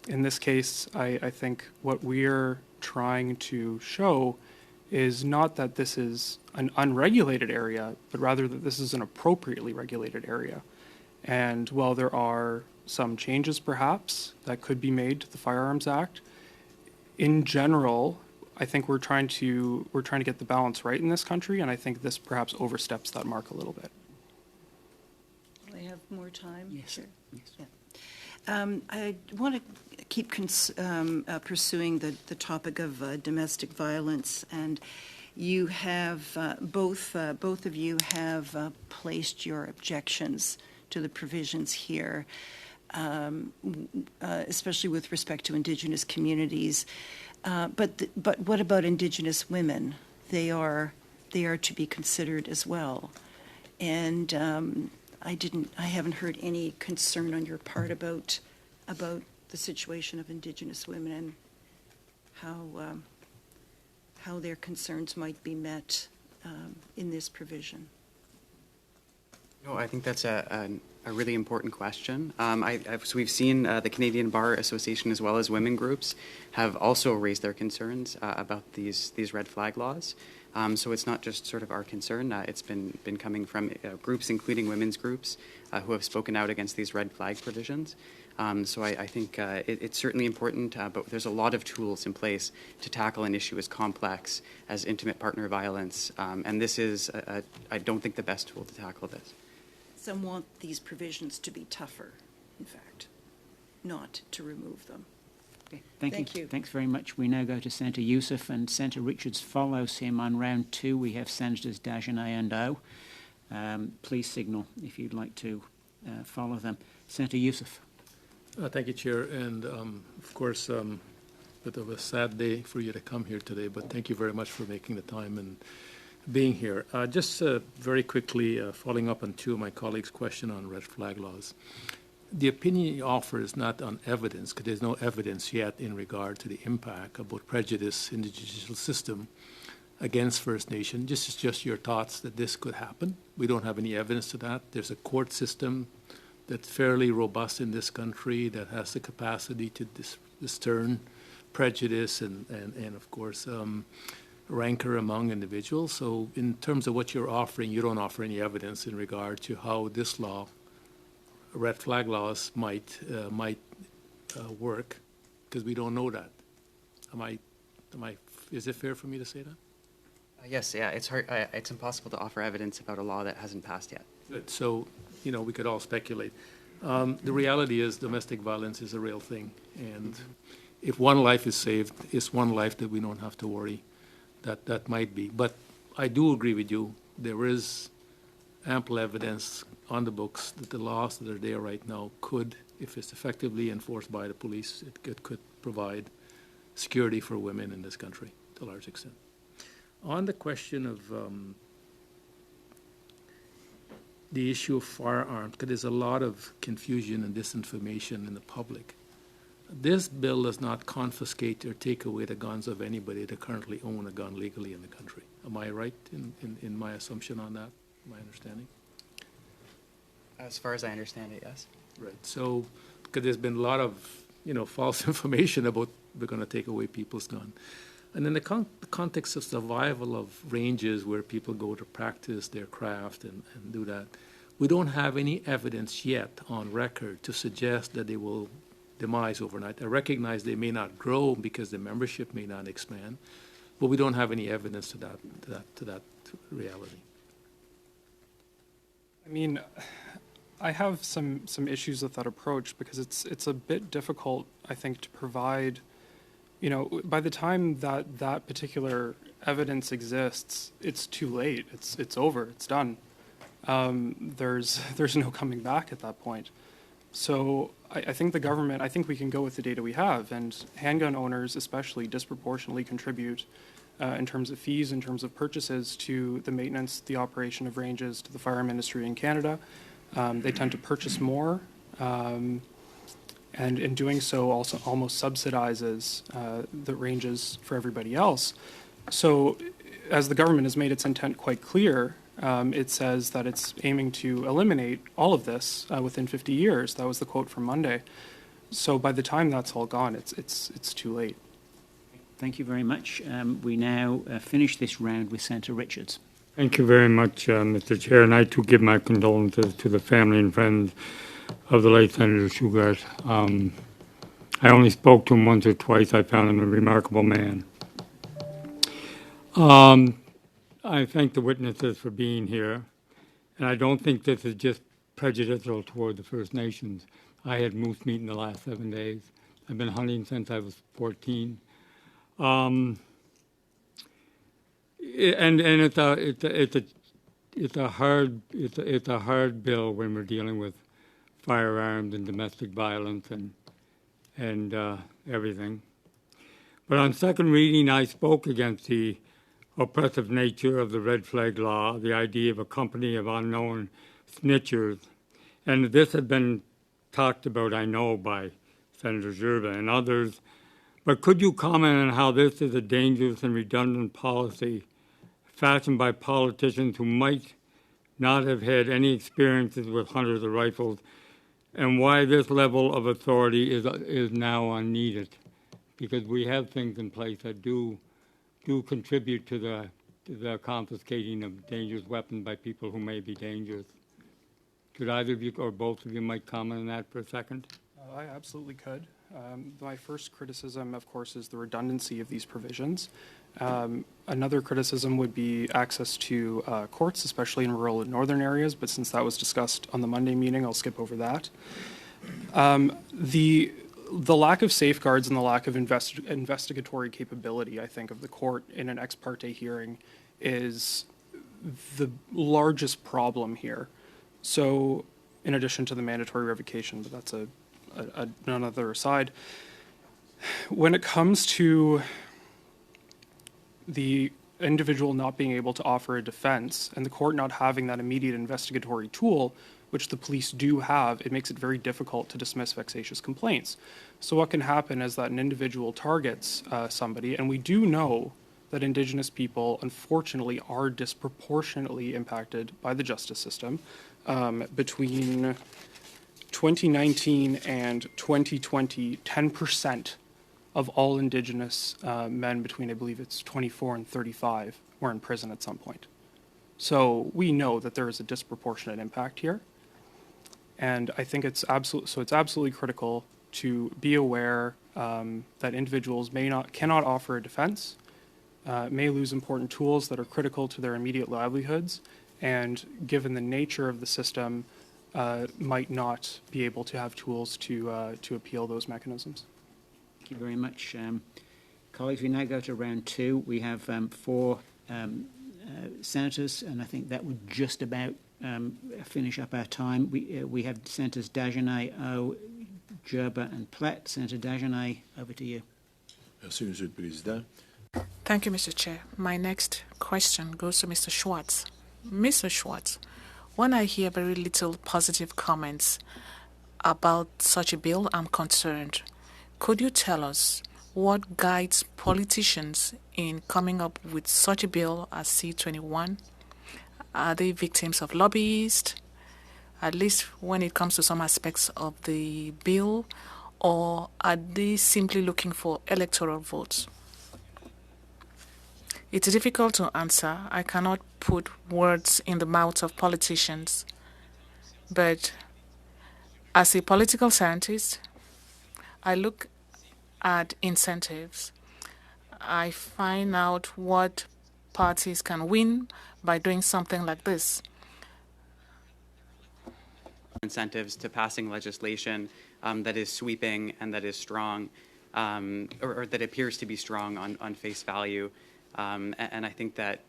in this case, I think what we're trying to show is not that this is an unregulated area, but rather that this is an appropriately regulated area. And while there are some changes perhaps that could be made to the Firearms Act, in general, I think we're trying to get the balance right in this country, and I think this perhaps oversteps that mark a little bit. Do I have more time? Yes. Sure. Yes. Yeah. I want to keep pursuing the topic of domestic violence, and you have both of you have placed your objections to the provisions here, especially with respect to Indigenous communities. But what about Indigenous women? They are to be considered as well. And I haven't heard any concern on your part about the situation of Indigenous women and how their concerns might be met in this provision. No, I think that's a really important question. So we've seen the Canadian Bar Association as well as women groups have also raised their concerns about these red flag laws. So it's not just sort of our concern. It's been coming from groups, including women's groups, who have spoken out against these red flag provisions. So I think it's certainly important, but there's a lot of tools in place to tackle an issue as complex as intimate partner violence. And this is, I don't think, the best tool to tackle this. Some want these provisions to be tougher, in fact, not to remove them. Okay. Thank you. Thanks very much. We now go to Senator Yussuff, and Senator Richards follows him on round 2. We have Senators Dagenais and O. Please signal if you'd like to follow them. Senator Yussuff. Thank you, Chair. And of course, bit of a sad day for you to come here today, but thank you very much for making the time and being here. Just very quickly, following up on two of my colleagues' question on red flag laws. The opinion you offer is not on evidence, because there's no evidence yet in regard to the impact of both prejudice in the judicial system against First Nation. This is just your thoughts that this could happen. We don't have any evidence to that. There's a court system that's fairly robust in this country that has the capacity to discern prejudice and of course, rancor among individuals. So in terms of what you're offering, you don't offer any evidence in regard to how this law, red flag laws, might work, because we don't know that. Is it fair for me to say that? Yes, yeah, it's hard. It's impossible to offer evidence about a law that hasn't passed yet. Good. So, we could all speculate. The reality is domestic violence is a real thing, and if one life is saved, it's one life that we don't have to worry. That might be. But I do agree with you. There is ample evidence on the books that the laws that are there right now could, if it's effectively enforced by the police, it could provide security for women in this country to a large extent. On the question of the issue of firearms, because there's a lot of confusion and disinformation in the public. This bill does not confiscate or take away the guns of anybody that currently own a gun legally in the country. Am I right in my assumption on that, my understanding? As far as I understand it, yes. Right. So, because there's been a lot of false information about we're going to take away people's gun. And in the context of survival of ranges where people go to practice their craft and do that, we don't have any evidence yet on record to suggest that they will demise overnight. I recognize they may not grow because the membership may not expand, but we don't have any evidence to that reality. I mean, I have some issues with that approach because it's a bit difficult, I think, to provide. By the time that particular evidence exists, it's too late. It's over. It's done. There's no coming back at that point. So I think the government, I think we can go with the data we have, and handgun owners especially disproportionately contribute in terms of fees, in terms of purchases to the maintenance, the operation of ranges, to the firearm industry in Canada. They tend to purchase more, and in doing so also almost subsidizes the ranges for everybody else. So as the government has made its intent quite clear, it says that it's aiming to eliminate all of this within 50 years. That was the quote from Monday. So by the time that's all gone, it's too late. Thank you very much. We now finish this round with Senator Richards. Thank you very much, Mr. Chair, and I too give my condolences to the family and friends of the late Senator Shugart. I only spoke to him once or twice. I found him a remarkable man. I thank the witnesses for being here, and I don't think this is just prejudicial toward the First Nations. I had moose meat in the last 7 days. I've been hunting since I was 14. And it's a hard bill when we're dealing with firearms and domestic violence and everything. But on second reading, I spoke against the oppressive nature of the red flag law, the idea of a company of unknown snitchers, and this had been talked about, I know, by Senator Gerba and others. But could you comment on how this is a dangerous and redundant policy fashioned by politicians who might not have had any experiences with hunters or rifles, and why this level of authority is now unneeded? Because we have things in place that do contribute to the confiscating of dangerous weapons by people who may be dangerous. Could either of you or both of you might comment on that for a second? I absolutely could. My first criticism, of course, is the redundancy of these provisions. Another criticism would be access to courts, especially in rural and northern areas, but since that was discussed on the Monday meeting, I'll skip over that. The lack of safeguards and the lack of investigatory capability, I think, of the court in an ex parte hearing is the largest problem here. So, in addition to the mandatory revocation, but that's another aside. When it comes to the individual not being able to offer a defense and the court not having that immediate investigatory tool, which the police do have, it makes it very difficult to dismiss vexatious complaints. So what can happen is that an individual targets somebody, and we do know that Indigenous people, unfortunately, are disproportionately impacted by the justice system. Between 2019 and 2020, 10% of all Indigenous men between, I believe it's 24 and 35, were in prison at some point. So we know that there is a disproportionate impact here. And I think it's absolutely critical to be aware that individuals cannot offer a defense, may lose important tools that are critical to their immediate livelihoods, and given the nature of the system, might not be able to have tools to appeal those mechanisms. Thank you very much. Colleagues, we now go to round two. We have four senators, and I think that would just about finish up our time. We have Senators Dagenais, O, Gerba and Plett. Senator Dagenais, over to you. Merci, Monsieur le Président. Thank you, Mr. Chair. My next question goes to Mr. Schwartz. Mr. Schwartz, when I hear very little positive comments about such a bill, I'm concerned. Could you tell us what guides politicians in coming up with such a bill as C-21? Are they victims of lobbyists, at least when it comes to some aspects of the bill, or are they simply looking for electoral votes? It's difficult to answer. I cannot put words in the mouths of politicians. But as a political scientist, I look at incentives. I find out what parties can win by doing something like this. Incentives to passing legislation that is sweeping and that is strong, or that appears to be strong on face value. And I think that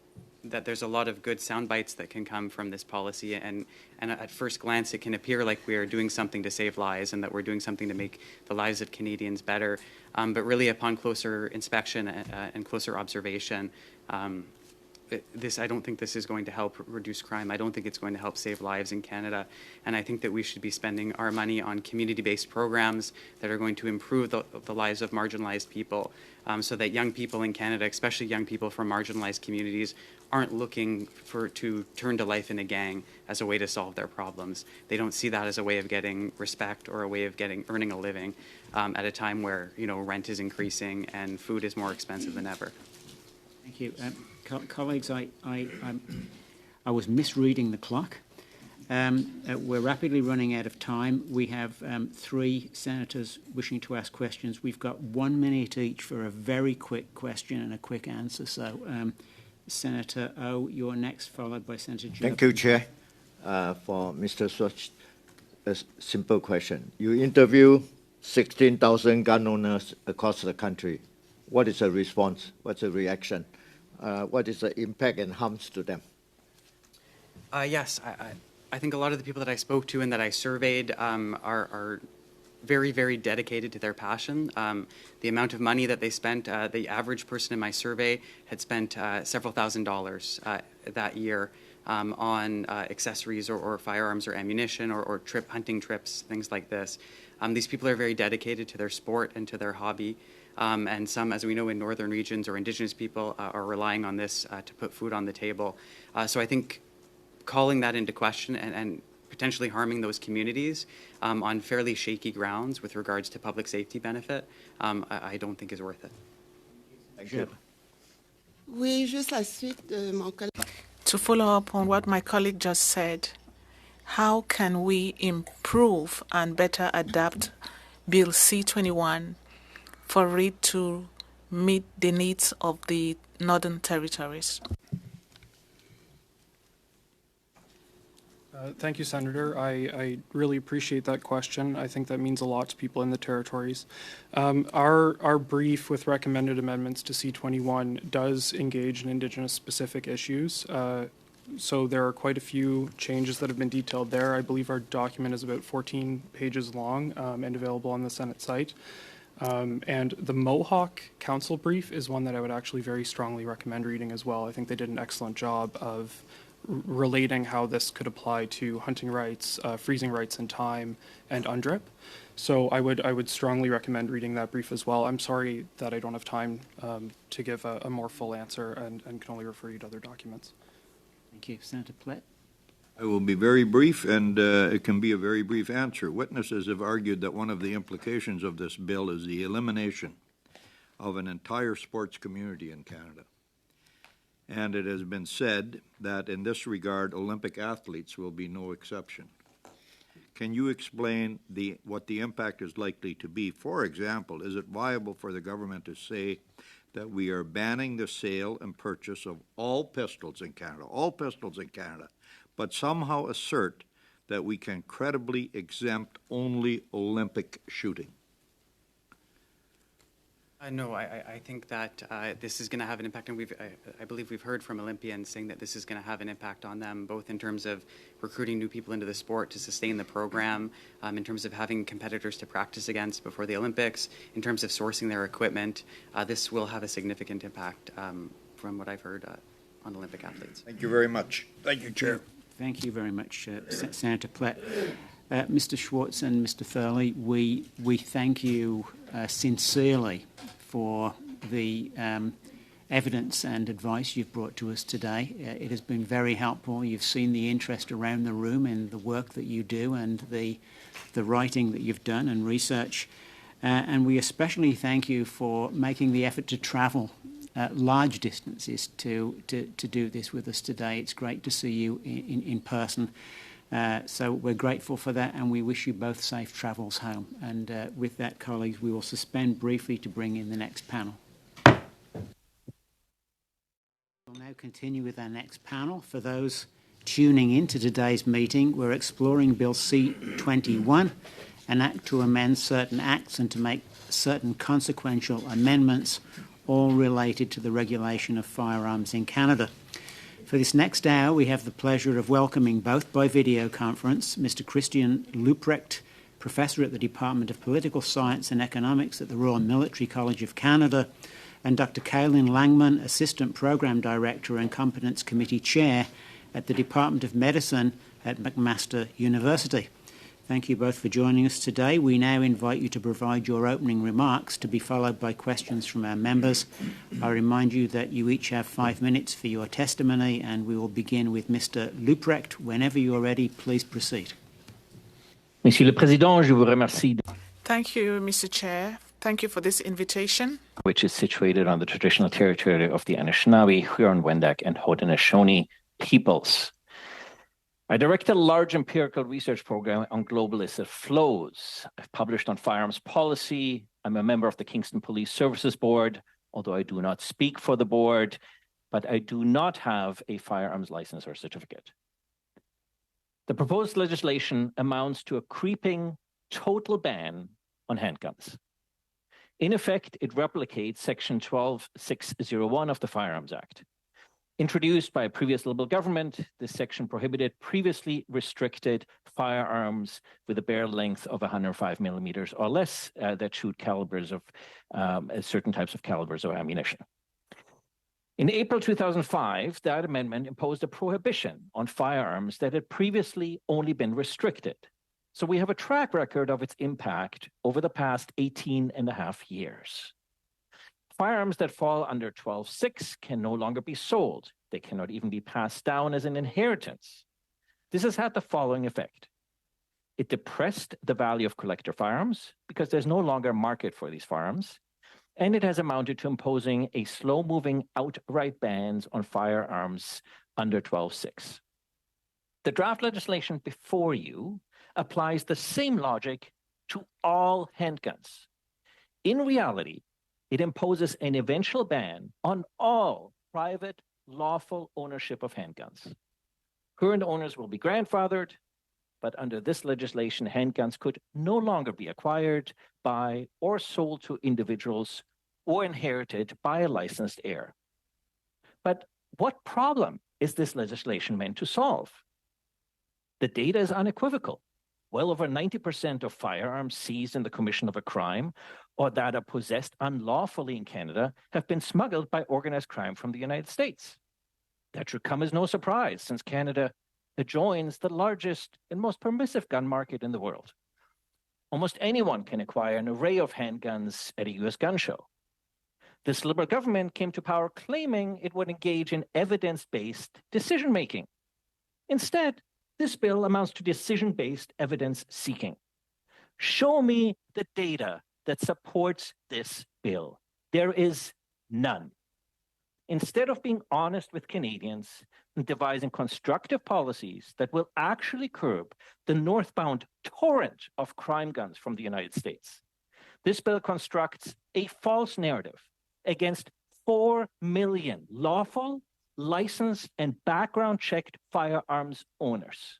there's a lot of good sound bites that can come from this policy, and at first glance it can appear like we are doing something to save lives and that we're doing something to make the lives of Canadians better. But really, upon closer inspection and closer observation, I don't think this is going to help reduce crime. I don't think it's going to help save lives in Canada. And I think that we should be spending our money on community-based programs that are going to improve the lives of marginalized people, so that young people in Canada, especially young people from marginalized communities, aren't looking to turn to life in a gang as a way to solve their problems. They don't see that as a way of getting respect or a way of earning a living at a time where rent is increasing and food is more expensive than ever. Thank you. Colleagues, I was misreading the clock. We're rapidly running out of time. We have 3 senators wishing to ask questions. We've got 1 minute each for a very quick question and a quick answer. So, Senator O, you're next, followed by Senator Gerba. Thank you, Chair. For Mr. Schwartz, a simple question. You interview 16,000 gun owners across the country. What is the response? What's the reaction? What is the impact and harms to them? Yes, I think a lot of the people that I spoke to and that I surveyed are very, very dedicated to their passion. The amount of money that they spent, the average person in my survey had spent several $1,000s that year on accessories or firearms or ammunition or hunting trips, things like this. These people are very dedicated to their sport and to their hobby. And some, as we know, in northern regions or Indigenous people are relying on this to put food on the table. So I think calling that into question and potentially harming those communities on fairly shaky grounds with regards to public safety benefit, I don't think is worth it. Thank you. Oui, juste la suite de mon collègue. To follow up on what my colleague just said, how can we improve and better adapt Bill C-21 for it to meet the needs of the Northern Territories? Thank you, Senator. I really appreciate that question. I think that means a lot to people in the territories. Our brief with recommended amendments to C-21 does engage in Indigenous-specific issues. So there are quite a few changes that have been detailed there. I believe our document is about 14 pages long and available on the Senate site. And the Mohawk Council brief is one that I would actually very strongly recommend reading as well. I think they did an excellent job of relating how this could apply to hunting rights, freezing rights in time, and UNDRIP. So I would strongly recommend reading that brief as well. I'm sorry that I don't have time to give a more full answer and can only refer you to other documents. Thank you. Senator Plett. I will be very brief, and it can be a very brief answer. Witnesses have argued that one of the implications of this bill is the elimination of an entire sports community in Canada. And it has been said that in this regard, Olympic athletes will be no exception. Can you explain what the impact is likely to be? For example, is it viable for the government to say that we are banning the sale and purchase of all pistols in Canada, but somehow assert that we can credibly exempt only Olympic shooting? No, I think that this is going to have an impact, and I believe we've heard from Olympians saying that this is going to have an impact on them, both in terms of recruiting new people into the sport to sustain the program, in terms of having competitors to practice against before the Olympics, in terms of sourcing their equipment. This will have a significant impact, from what I've heard, on Olympic athletes. Thank you very much. Thank you, Chair. Thank you very much, Senator Plett. Mr. Schwartz and Mr. Thurley, we thank you sincerely for the evidence and advice you've brought to us today. It has been very helpful. You've seen the interest around the room in the work that you do and the writing that you've done and research. and we especially thank you for making the effort to travel large distances to do this with us today. It's great to see you in person. So we're grateful for that, and we wish you both safe travels home. And with that, colleagues, we will suspend briefly to bring in the next panel. We'll now continue with our next panel. For those tuning into today's meeting, we're exploring Bill C-21, an act to amend certain acts and to make certain consequential amendments, all related to the regulation of firearms in Canada. For this next hour, we have the pleasure of welcoming, both by video conference, Mr. Christian Leuprecht, Professor at the Department of Political Science and Economics at the Royal Military College of Canada, and Dr. Caillin Langmann, Assistant Program Director and Competence Committee Chair at the Department of Medicine at McMaster University. Thank you both for joining us today. We now invite you to provide your opening remarks, to be followed by questions from our members. I remind you that you each have 5 minutes for your testimony, and we will begin with Mr. Leuprecht. Whenever you are ready, please proceed. Monsieur le Président, je vous remercie. Thank you, Mr. Chair. Thank you for this invitation. Which is situated on the traditional territory of the Anishinaabe, Huron-Wendat, and Haudenosaunee peoples. I direct a large empirical research program on global illicit flows. I've published on firearms policy. I'm a member of the Kingston Police Services Board, although I do not speak for the board, but I do not have a firearms license or certificate. The proposed legislation amounts to a creeping total ban on handguns. In effect, it replicates Section 12601 of the Firearms Act. Introduced by a previous Liberal government, this section prohibited previously restricted firearms with a barrel length of 105 millimeters or less that shoot calibers of certain types of calibers of ammunition. In April 2005, that amendment imposed a prohibition on firearms that had previously only been restricted. So we have a track record of its impact over the past 18 and a half years. Firearms that fall under 12.6 can no longer be sold. They cannot even be passed down as an inheritance. This has had the following effect. It depressed the value of collector firearms because there's no longer a market for these firearms, and it has amounted to imposing a slow-moving outright bans on firearms under 12.6. The draft legislation before you applies the same logic to all handguns. In reality, it imposes an eventual ban on all private, lawful ownership of handguns. Current owners will be grandfathered, but under this legislation, handguns could no longer be acquired by or sold to individuals or inherited by a licensed heir. But what problem is this legislation meant to solve? The data is unequivocal. Well over 90% of firearms seized in the commission of a crime or that are possessed unlawfully in Canada have been smuggled by organized crime from the United States. That should come as no surprise, since Canada adjoins the largest and most permissive gun market in the world. Almost anyone can acquire an array of handguns at a US gun show. This Liberal government came to power claiming it would engage in evidence-based decision-making. Instead, this bill amounts to decision-based evidence-seeking. Show me the data that supports this bill. There is none. Instead of being honest with Canadians and devising constructive policies that will actually curb the northbound torrent of crime guns from the United States, this bill constructs a false narrative against 4 million lawful, licensed, and background-checked firearms owners.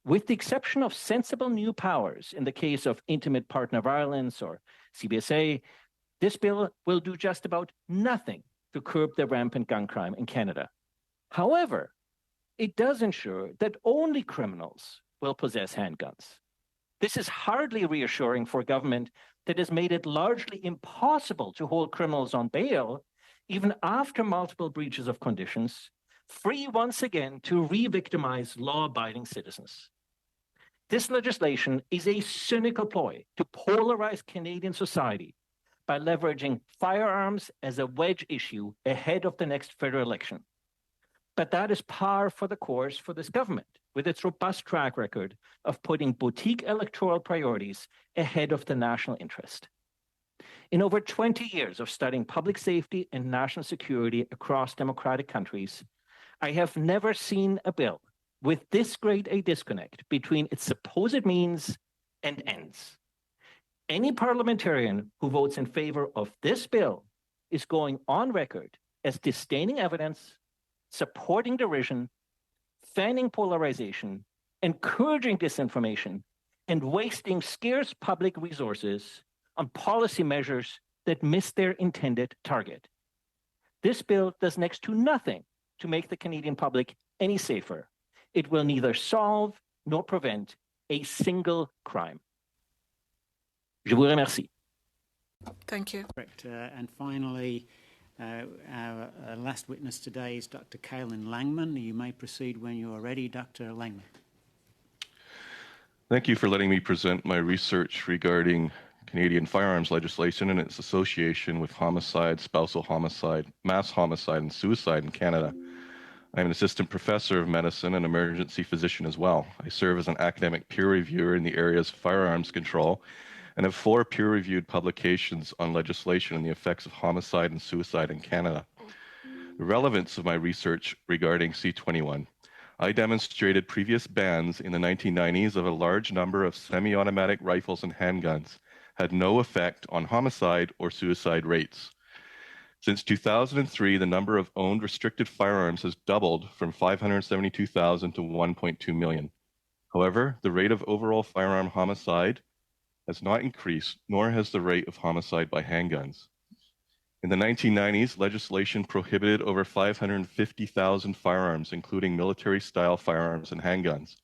With the exception of sensible new powers in the case of intimate partner violence or CBSA, this bill will do just about nothing to curb the rampant gun crime in Canada. However, it does ensure that only criminals will possess handguns. This is hardly reassuring for a government that has made it largely impossible to hold criminals on bail, even after multiple breaches of conditions, free once again to re-victimize law-abiding citizens. This legislation is a cynical ploy to polarize Canadian society by leveraging firearms as a wedge issue ahead of the next federal election. But that is par for the course for this government, with its robust track record of putting boutique electoral priorities ahead of the national interest. In over 20 years of studying public safety and national security across democratic countries, I have never seen a bill with this great a disconnect between its supposed means and ends. Any parliamentarian who votes in favor of this bill is going on record as disdaining evidence, supporting derision, fanning polarization, encouraging disinformation, and wasting scarce public resources on policy measures that miss their intended target. This bill does next to nothing to make the Canadian public any safer. It will neither solve nor prevent a single crime. Je vous remercie. Thank you. Correct. And finally, our last witness today is Dr. Caillin Langmann. You may proceed when you are ready, Dr. Langmann. Thank you for letting me present my research regarding Canadian firearms legislation and its association with homicide, spousal homicide, mass homicide, and suicide in Canada. I'm an assistant professor of medicine and emergency physician as well. I serve as an academic peer reviewer in the areas of firearms control and have 4 peer-reviewed publications on legislation and the effects of homicide and suicide in Canada. The relevance of my research regarding C-21. I demonstrated previous bans in the 1990s of a large number of semi-automatic rifles and handguns had no effect on homicide or suicide rates. Since 2003, the number of owned restricted firearms has doubled from 572,000 to 1.2 million. However, the rate of overall firearm homicide has not increased, nor has the rate of homicide by handguns. In the 1990s, legislation prohibited over 550,000 firearms, including military-style firearms and handguns.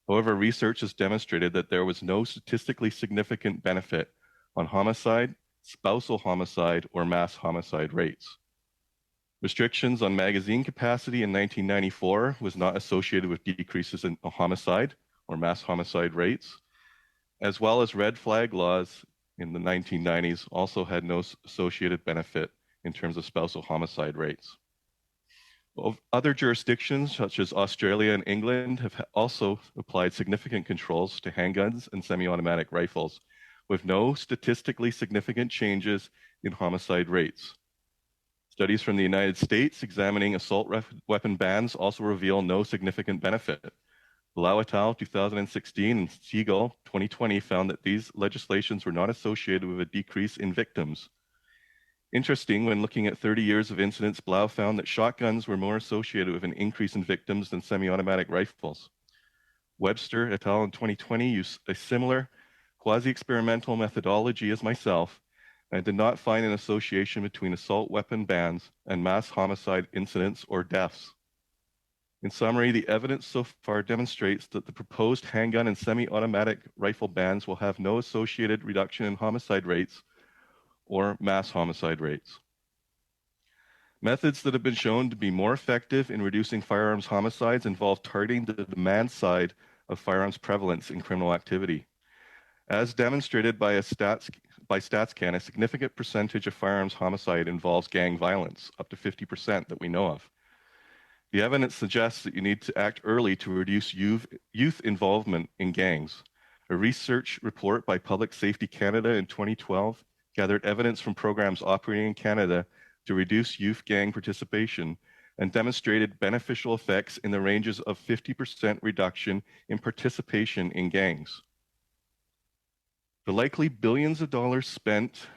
However, research has demonstrated that there was no statistically significant benefit on homicide, spousal homicide, or mass homicide rates. Restrictions on magazine capacity in 1994 was not associated with decreases in homicide or mass homicide rates, as well as red flag laws in the 1990s also had no associated benefit in terms of spousal homicide rates. Other jurisdictions, such as Australia and England, have also applied significant controls to handguns and semi-automatic rifles, with no statistically significant changes in homicide rates. Studies from the United States examining assault weapon bans also reveal no significant benefit. Blau et al. 2016 and Siegel 2020 found that these legislations were not associated with a decrease in victims. Interesting, when looking at 30 years of incidents, Blau found that shotguns were more associated with an increase in victims than semi-automatic rifles. Webster et al. In 2020 used a similar quasi-experimental methodology as myself, and did not find an association between assault weapon bans and mass homicide incidents or deaths. In summary, the evidence so far demonstrates that the proposed handgun and semi-automatic rifle bans will have no associated reduction in homicide rates or mass homicide rates. Methods that have been shown to be more effective in reducing firearms homicides involve targeting the demand side of firearms prevalence in criminal activity. As demonstrated by StatsCan, a significant percentage of firearms homicide involves gang violence, up to 50% that we know of. The evidence suggests that you need to act early to reduce youth involvement in gangs. A research report by Public Safety Canada in 2012 gathered evidence from programs operating in Canada to reduce youth gang participation and demonstrated beneficial effects in the ranges of 50% reduction in participation in gangs. The likely billions of dollars spent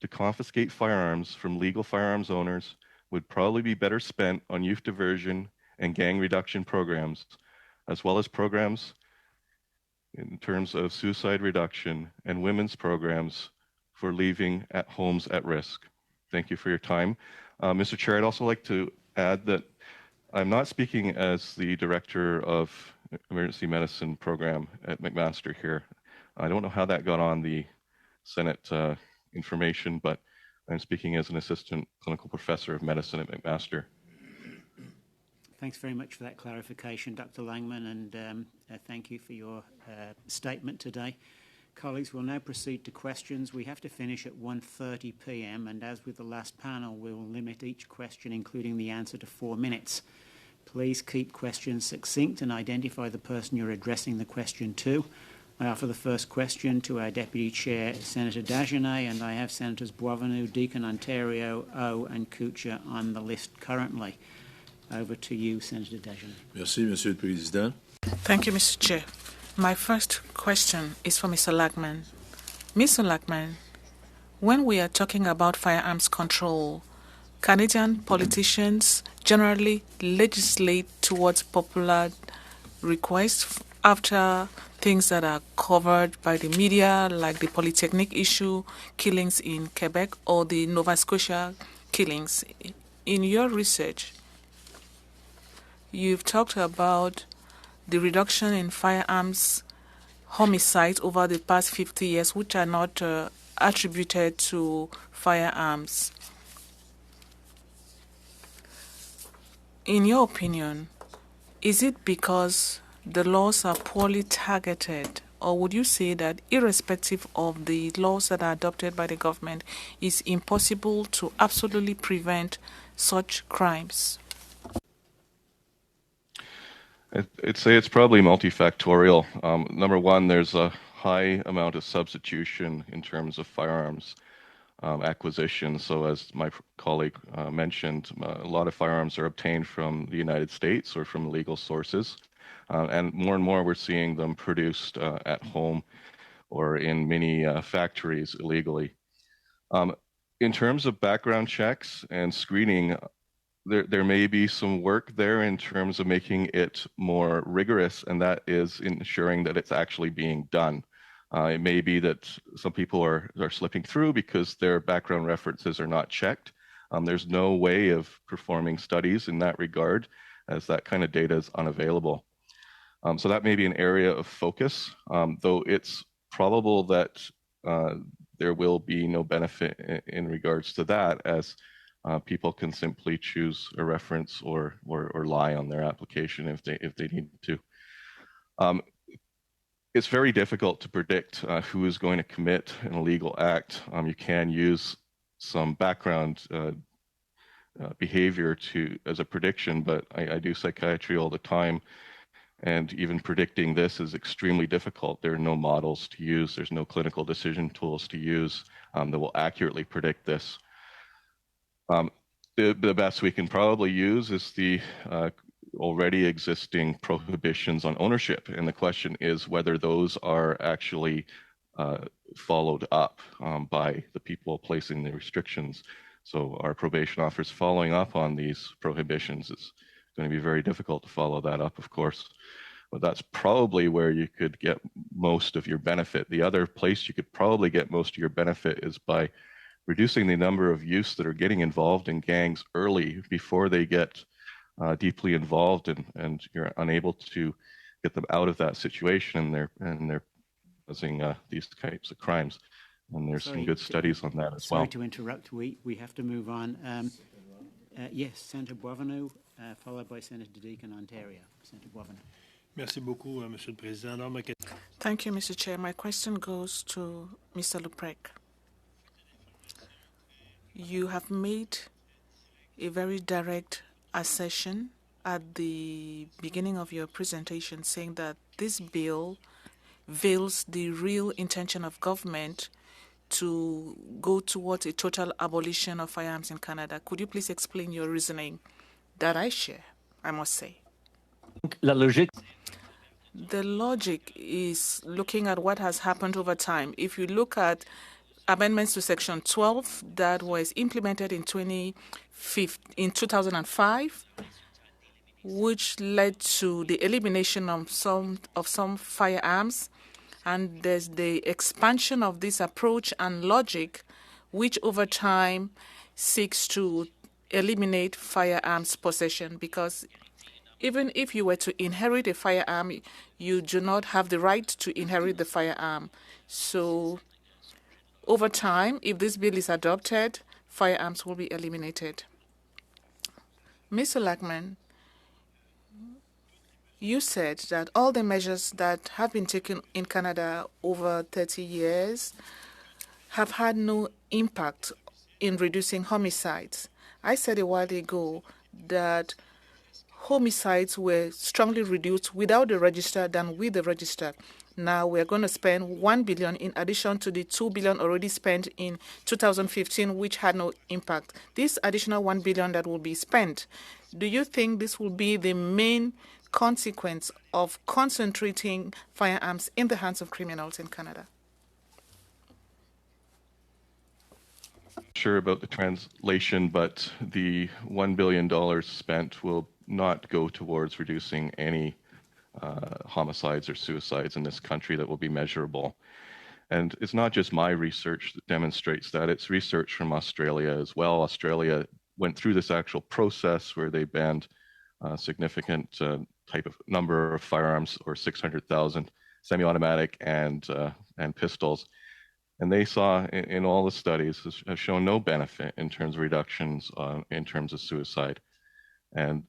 to confiscate firearms from legal firearms owners would probably be better spent on youth diversion and gang reduction programs, as well as programs in terms of suicide reduction and women's programs for leaving at homes at risk. Thank you for your time. Mr. Chair, I'd also like to add that I'm not speaking as the Director of Emergency Medicine Program at McMaster here. I don't know how that got on the Senate information, but I'm speaking as an Assistant Clinical Professor of Medicine at McMaster. Thanks very much for that clarification, Dr. Langmann, and thank you for your statement today. Colleagues, we'll now proceed to questions. We have to finish at 1:30 p.m. and as with the last panel, we will limit each question, including the answer, to 4 minutes. Please keep questions succinct and identify the person you're addressing the question to. I offer the first question to our Deputy Chair, Senator Dagenais, and I have Senators Boisvenu, Deacon, Ontario, O and Kutcher on the list currently. Over to you, Senator Dagenais. Merci, Monsieur le Président. Thank you, Mr. Chair. My first question is for Mr. Langmann. Mr. Langmann, when we are talking about firearms control, Canadian politicians generally legislate towards popular requests after things that are covered by the media, like the Polytechnic issue, killings in Quebec, or the Nova Scotia killings. In your research, you've talked about the reduction in firearms homicides over the past 50 years, which are not attributed to firearms. In your opinion, is it because the laws are poorly targeted, or would you say that irrespective of the laws that are adopted by the government, it's impossible to absolutely prevent such crimes? I'd say it's probably multifactorial. Number one, there's a high amount of substitution in terms of firearms acquisition. So as my colleague mentioned, a lot of firearms are obtained from the United States or from legal sources. And more we're seeing them produced at home or in many factories illegally. In terms of background checks and screening, there may be some work there in terms of making it more rigorous, and that is ensuring that it's actually being done. It may be that some people are slipping through because their background references are not checked. There's no way of performing studies in that regard, as that kind of data is unavailable. So that may be an area of focus, though it's probable that there will be no benefit in regards to that, as people can simply choose a reference or lie on their application if they need to. It's very difficult to predict who is going to commit an illegal act. You can use some background behavior as a prediction, but I do psychiatry all the time, and even predicting this is extremely difficult. There are no models to use. There's no clinical decision tools to use that will accurately predict this. The best we can probably use is the already existing prohibitions on ownership. And the question is whether those are actually followed up by the people placing the restrictions. So our probation officers following up on these prohibitions is going to be very difficult to follow that up, of course. But that's probably where you could get most of your benefit. The other place you could probably get most of your benefit is by reducing the number of youths that are getting involved in gangs early before they get deeply involved, and you're unable to get them out of that situation, and they're causing these types of crimes. And there's some good studies on that as well. Sorry to interrupt. We have to move on. Yes, Senator Boisvenu, followed by Senator Deacon, Ontario. Senator Boisvenu. Merci beaucoup, Monsieur le Président. Thank you, Mr. Chair. My question goes to Mr. Leuprecht. You have made a very direct assertion at the beginning of your presentation, saying that this bill veils the real intention of government to go towards a total abolition of firearms in Canada. Could you please explain your reasoning that I share, I must say? The logic is looking at what has happened over time. If you look at amendments to Section 12 that was implemented in 2005, which led to the elimination of some firearms, and there's the expansion of this approach and logic, which over time seeks to eliminate firearms possession, because even if you were to inherit a firearm, you do not have the right to inherit the firearm. So over time, if this bill is adopted, firearms will be eliminated. Mr. Langmann, you said that all the measures that have been taken in Canada over 30 years have had no impact in reducing homicides. I said a while ago that homicides were strongly reduced without the register than with the register. Now we're going to spend $1 billion in addition to the $2 billion already spent in 2015, which had no impact. This additional $1 billion that will be spent, do you think this will be the main consequence of concentrating firearms in the hands of criminals in Canada? Sure about the translation, but the $1 billion spent will not go towards reducing any homicides or suicides in this country that will be measurable. And it's not just my research that demonstrates that, it's research from Australia as well. Australia went through this actual process where they banned a significant type of number of firearms, or 600,000 semi-automatic and pistols. And they saw in all the studies have shown no benefit in terms of reductions in terms of suicide and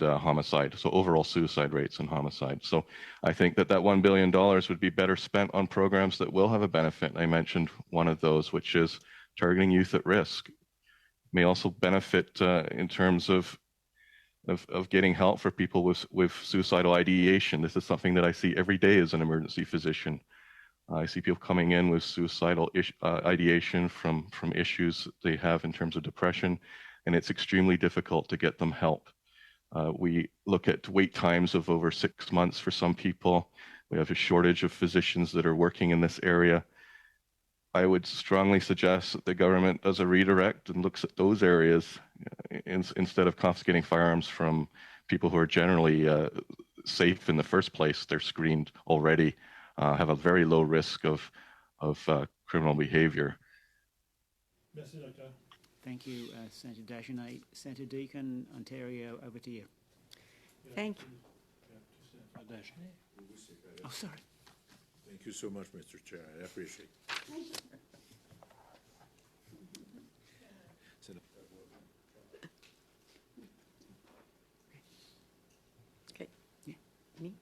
homicide. So overall suicide rates and homicide. So I think that $1 billion would be better spent on programs that will have a benefit. I mentioned one of those, which is targeting youth at risk. May also benefit in terms of getting help for people with suicidal ideation. This is something that I see every day as an emergency physician. I see people coming in with suicidal ideation from issues they have in terms of depression, and it's extremely difficult to get them help. We look at wait times of over 6 months for some people. We have a shortage of physicians that are working in this area. I would strongly suggest that the government does a redirect and looks at those areas instead of confiscating firearms from people who are generally safe in the first place. They're screened already, have a very low risk of criminal behavior. Merci, Doctor. Thank you, Senator Dagenais. Senator Deacon, Ontario, over to you. Thank you. Oh, sorry. Thank you so much, Mr. Chair. I appreciate it. Okay. Me?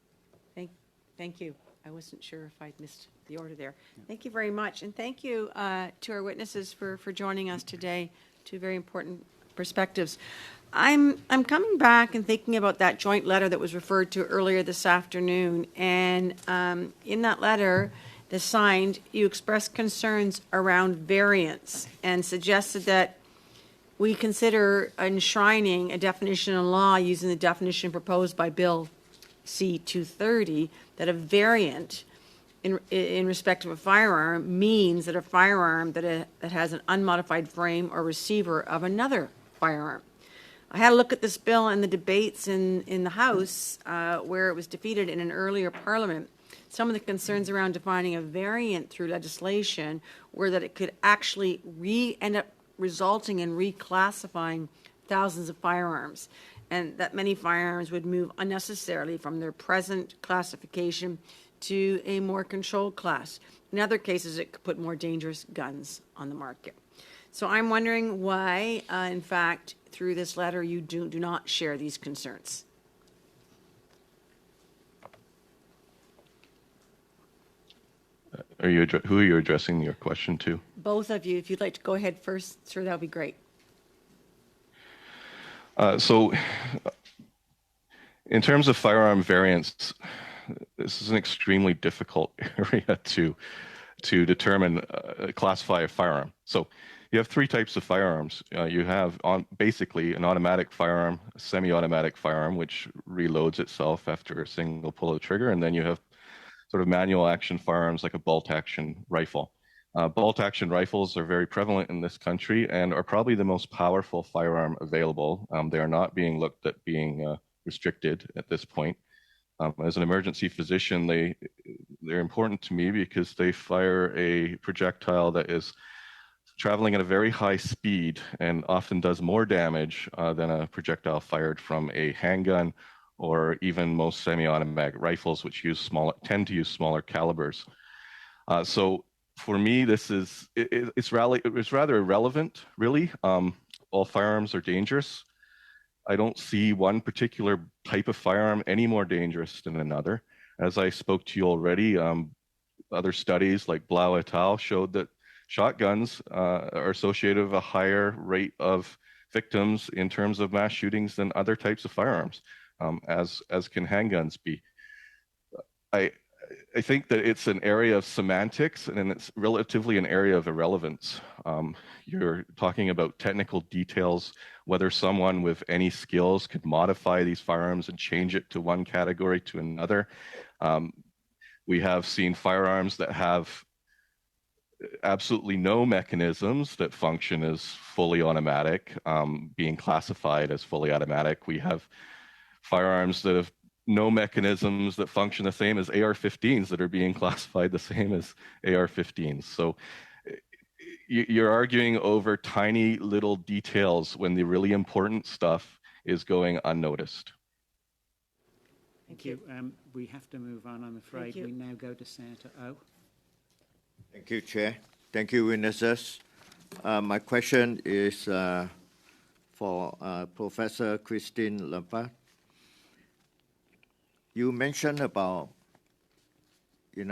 Thank you. I wasn't sure if I'd missed the order there. Thank you very much. And thank you to our witnesses for joining us today. Two very important perspectives. I'm coming back and thinking about that joint letter that was referred to earlier this afternoon. And in that letter, the signed, you expressed concerns around variance and suggested that we consider enshrining a definition in law using the definition proposed by Bill C-230, that a variant in respect of a firearm means that a firearm that has an unmodified frame or receiver of another firearm. I had a look at this bill and the debates in the House where it was defeated in an earlier parliament. Some of the concerns around defining a variant through legislation were that it could actually end up resulting in reclassifying thousands of firearms, and that many firearms would move unnecessarily from their present classification to a more controlled class. In other cases, it could put more dangerous guns on the market. So I'm wondering why, in fact, through this letter, you do not share these concerns. Who are you addressing your question to? Both of you, if you'd like to go ahead first, sir, that would be great. So in terms of firearm variants, this is an extremely difficult area to determine, classify a firearm. So you have three types of firearms. You have basically an automatic firearm, a semi-automatic firearm, which reloads itself after a single pull of the trigger, and then you have sort of manual action firearms like a bolt action rifle. Bolt action rifles are very prevalent in this country and are probably the most powerful firearm available. They are not being looked at being restricted at this point. As an emergency physician, they're important to me because they fire a projectile that is traveling at a very high speed and often does more damage than a projectile fired from a handgun or even most semi-automatic rifles, which tend to use smaller calibers. So for me, it's rather irrelevant, really. All firearms are dangerous. I don't see one particular type of firearm any more dangerous than another. As I spoke to you already, other studies like Blau et al. Showed that shotguns are associated with a higher rate of victims in terms of mass shootings than other types of firearms, as can handguns be. I think that it's an area of semantics and it's relatively an area of irrelevance. You're talking about technical details, whether someone with any skills could modify these firearms and change it to one category to another. We have seen firearms that have absolutely no mechanisms that function as fully automatic, being classified as fully automatic. We have firearms that have no mechanisms that function the same as AR-15s that are being classified the same as AR-15s. So you're arguing over tiny little details when the really important stuff is going unnoticed. Thank you. We have to move on, I'm afraid. We now go to Senator O. Thank you, Chair. Thank you, witnesses. My question is for Professor Christine Leuprecht. You mentioned about, you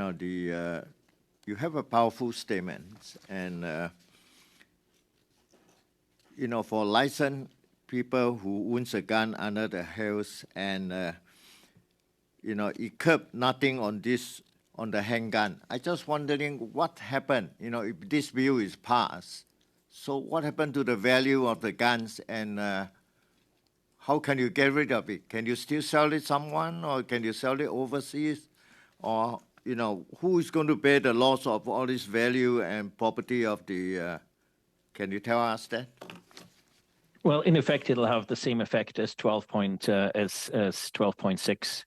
have a powerful statement, and, for licensed people who owns a gun under the house and, equip nothing on the handgun. I just wondering what happened, if this bill is passed. So what happened to the value of the guns, and how can you get rid of it? Can you still sell it to someone, or can you sell it overseas? Or, who is going to bear the loss of all this value and property of the, can you tell us that? Well, in effect, it'll have the same effect as 12.6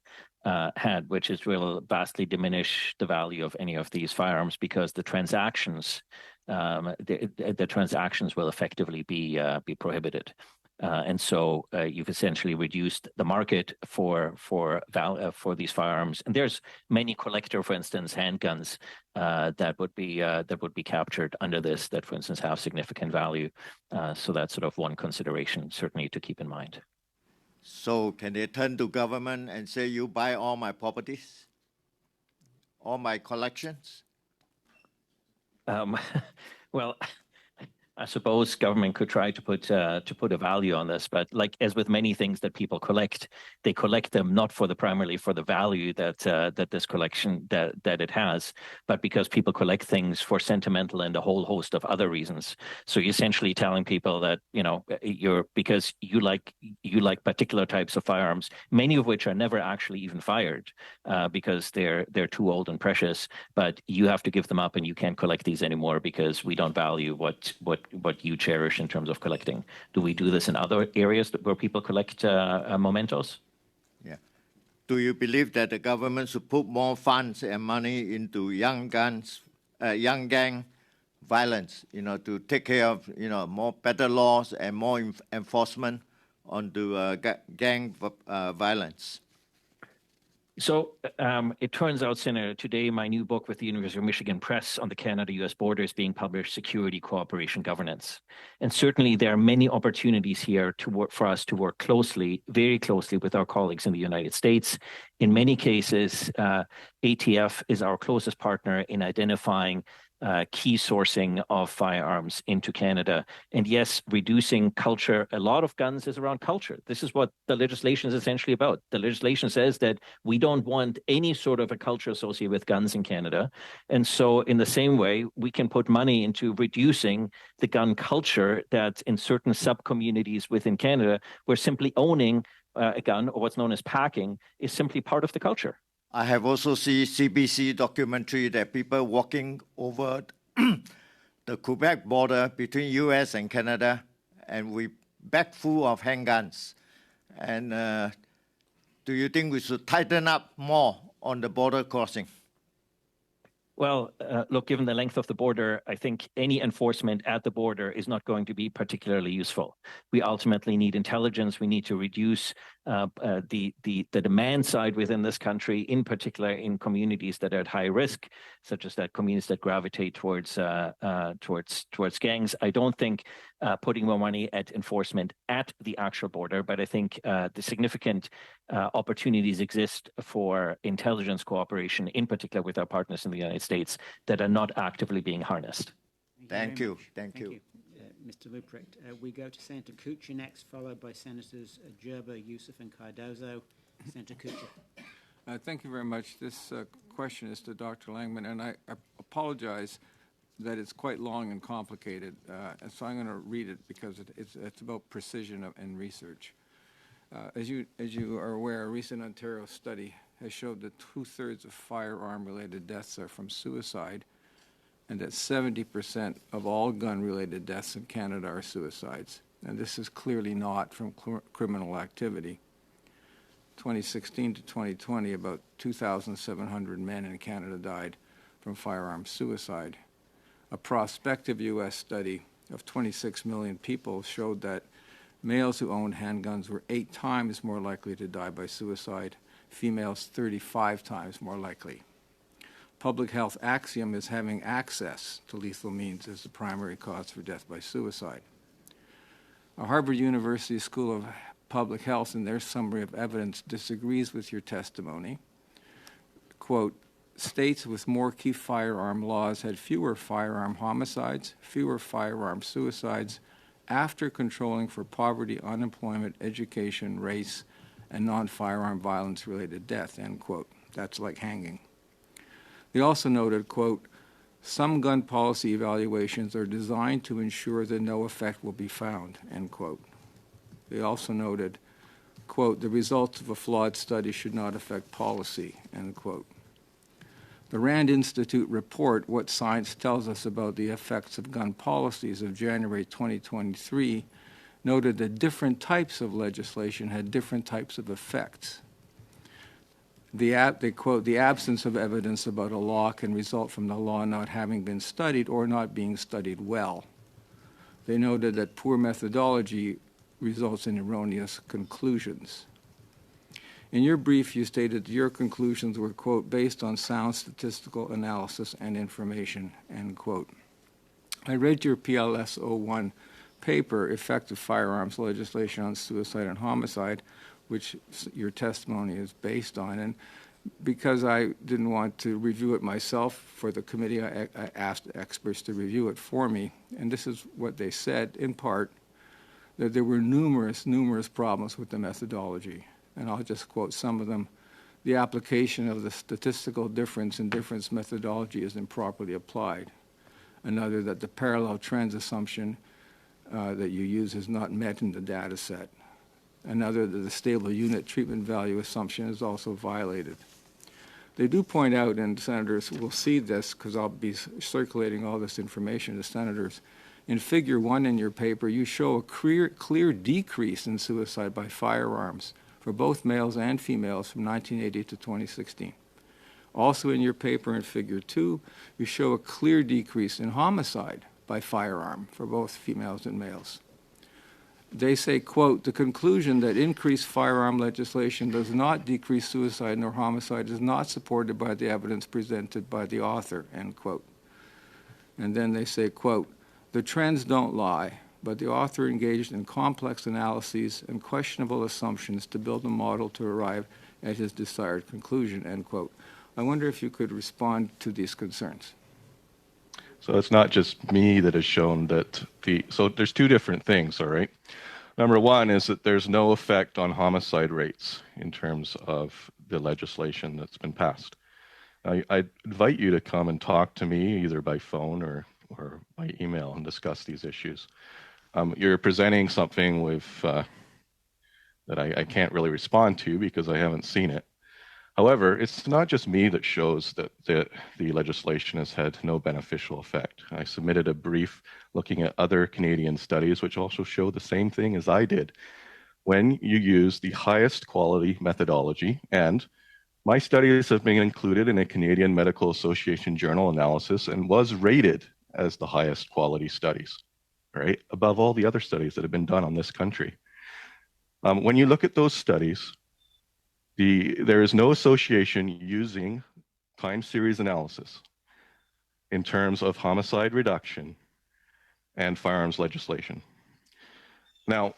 had, which is will vastly diminish the value of any of these firearms because the transactions, the transactions will effectively be prohibited. And so you've essentially reduced the market for these firearms. And there's many collector, for instance, handguns that would be captured under this that, for instance, have significant value. So that's sort of one consideration, certainly to keep in mind. So can they turn to government and say, you buy all my properties, all my collections? Well, I suppose government could try to put a value on this, but like as with many things that people collect, they collect them not primarily for the value that this collection that it has, but because people collect things for sentimental and a whole host of other reasons. So you're essentially telling people that because you like particular types of firearms, many of which are never actually even fired because they're too old and precious, but you have to give them up and you can't collect these anymore because we don't value what you cherish in terms of collecting. Do we do this in other areas where people collect mementos? Yeah. Do you believe that the government should put more funds and money into young gang violence, to take care of, better laws and more enforcement on the gang violence? So it turns out, Senator, today my new book with the University of Michigan Press on the Canada-US border is being published, Security, Cooperation, Governance. And certainly there are many opportunities here for us to work closely, very closely with our colleagues in the United States. In many cases, ATF is our closest partner in identifying key sourcing of firearms into Canada. And yes, reducing culture. A lot of guns is around culture. This is what the legislation is essentially about. The legislation says that we don't want any sort of a culture associated with guns in Canada. And so in the same way, we can put money into reducing the gun culture that in certain sub-communities within Canada, where simply owning a gun, or what's known as packing, is simply part of the culture. I have also seen CBC documentary that people walking over the Quebec border between US and Canada, and we bag full of handguns. And do you think we should tighten up more on the border crossing? Well, look, given the length of the border, I think any enforcement at the border is not going to be particularly useful. We ultimately need intelligence. We need to reduce the demand side within this country, in particular in communities that are at high risk, such as that communities that gravitate towards gangs. I don't think putting more money at enforcement at the actual border, but I think the significant opportunities exist for intelligence cooperation, in particular with our partners in the United States, that are not actively being harnessed. Thank you. Thank you. Mr. Leuprecht. We go to Senator Kutcher next, followed by Senators Gerba, Yussuff, and Cardozo. Senator Kutcher. Thank you very much. This question is to Dr. Langmann, and I apologize that it's quite long and complicated, and so I'm going to read it because it's about precision and research. As you are aware, a recent Ontario study has showed that 2/3 of firearm-related deaths are from suicide, and that 70% of all gun-related deaths in Canada are suicides. And this is clearly not from criminal activity. 2016 to 2020, about 2,700 men in Canada died from firearm suicide. A prospective U.S. study of 26 million people showed that males who owned handguns were 8 times more likely to die by suicide, females 35 times more likely. Public health axiom is having access to lethal means as the primary cause for death by suicide. A Harvard University School of Public Health, in their summary of evidence, disagrees with your testimony. Quote, states with more key firearm laws had fewer firearm homicides, fewer firearm suicides, after controlling for poverty, unemployment, education, race, and non-firearm violence-related death, end quote. That's like hanging. They also noted, quote, some gun policy evaluations are designed to ensure that no effect will be found, end quote. They also noted, quote, the results of a flawed study should not affect policy, end quote. The Rand Institute report, What Science Tells Us About the Effects of Gun Policies of January 2023, noted that different types of legislation had different types of effects. They quote, the absence of evidence about a law can result from the law not having been studied or not being studied well. They noted that poor methodology results in erroneous conclusions. In your brief, you stated that your conclusions were, quote, based on sound statistical analysis and information, end quote. I read your PLS 01 paper, Effective Firearms Legislation on Suicide and Homicide, which your testimony is based on. And because I didn't want to review it myself for the committee, I asked experts to review it for me. And this is what they said, in part, that there were numerous problems with the methodology. And I'll just quote some of them. The application of the statistical difference in difference methodology is improperly applied. Another, that the parallel trends assumption that you use is not met in the data set. Another, that the stable unit treatment value assumption is also violated. They do point out, and senators will see this because I'll be circulating all this information to senators, in Figure 1 in your paper, you show a clear decrease in suicide by firearms for both males and females from 1980 to 2016. Also in your paper in Figure 2, you show a clear decrease in homicide by firearm for both females and males. They say, quote, the conclusion that increased firearm legislation does not decrease suicide nor homicide is not supported by the evidence presented by the author, end quote. And then they say, quote, the trends don't lie, but the author engaged in complex analyses and questionable assumptions to build a model to arrive at his desired conclusion, end quote. I wonder if you could respond to these concerns. So it's not just me that has shown that so there's two different things, all right? Number one is that there's no effect on homicide rates in terms of the legislation that's been passed. I invite you to come and talk to me either by phone or by email and discuss these issues. You're presenting something with that I can't really respond to because I haven't seen it. However, it's not just me that shows that the legislation has had no beneficial effect. I submitted a brief looking at other Canadian studies which also show the same thing as I did. When you use the highest quality methodology and My studies have been included in a Canadian Medical Association journal analysis and was rated as the highest quality studies, right? Above all the other studies that have been done on this country. When you look at those studies, there is no association using time series analysis in terms of homicide reduction and firearms legislation. Now,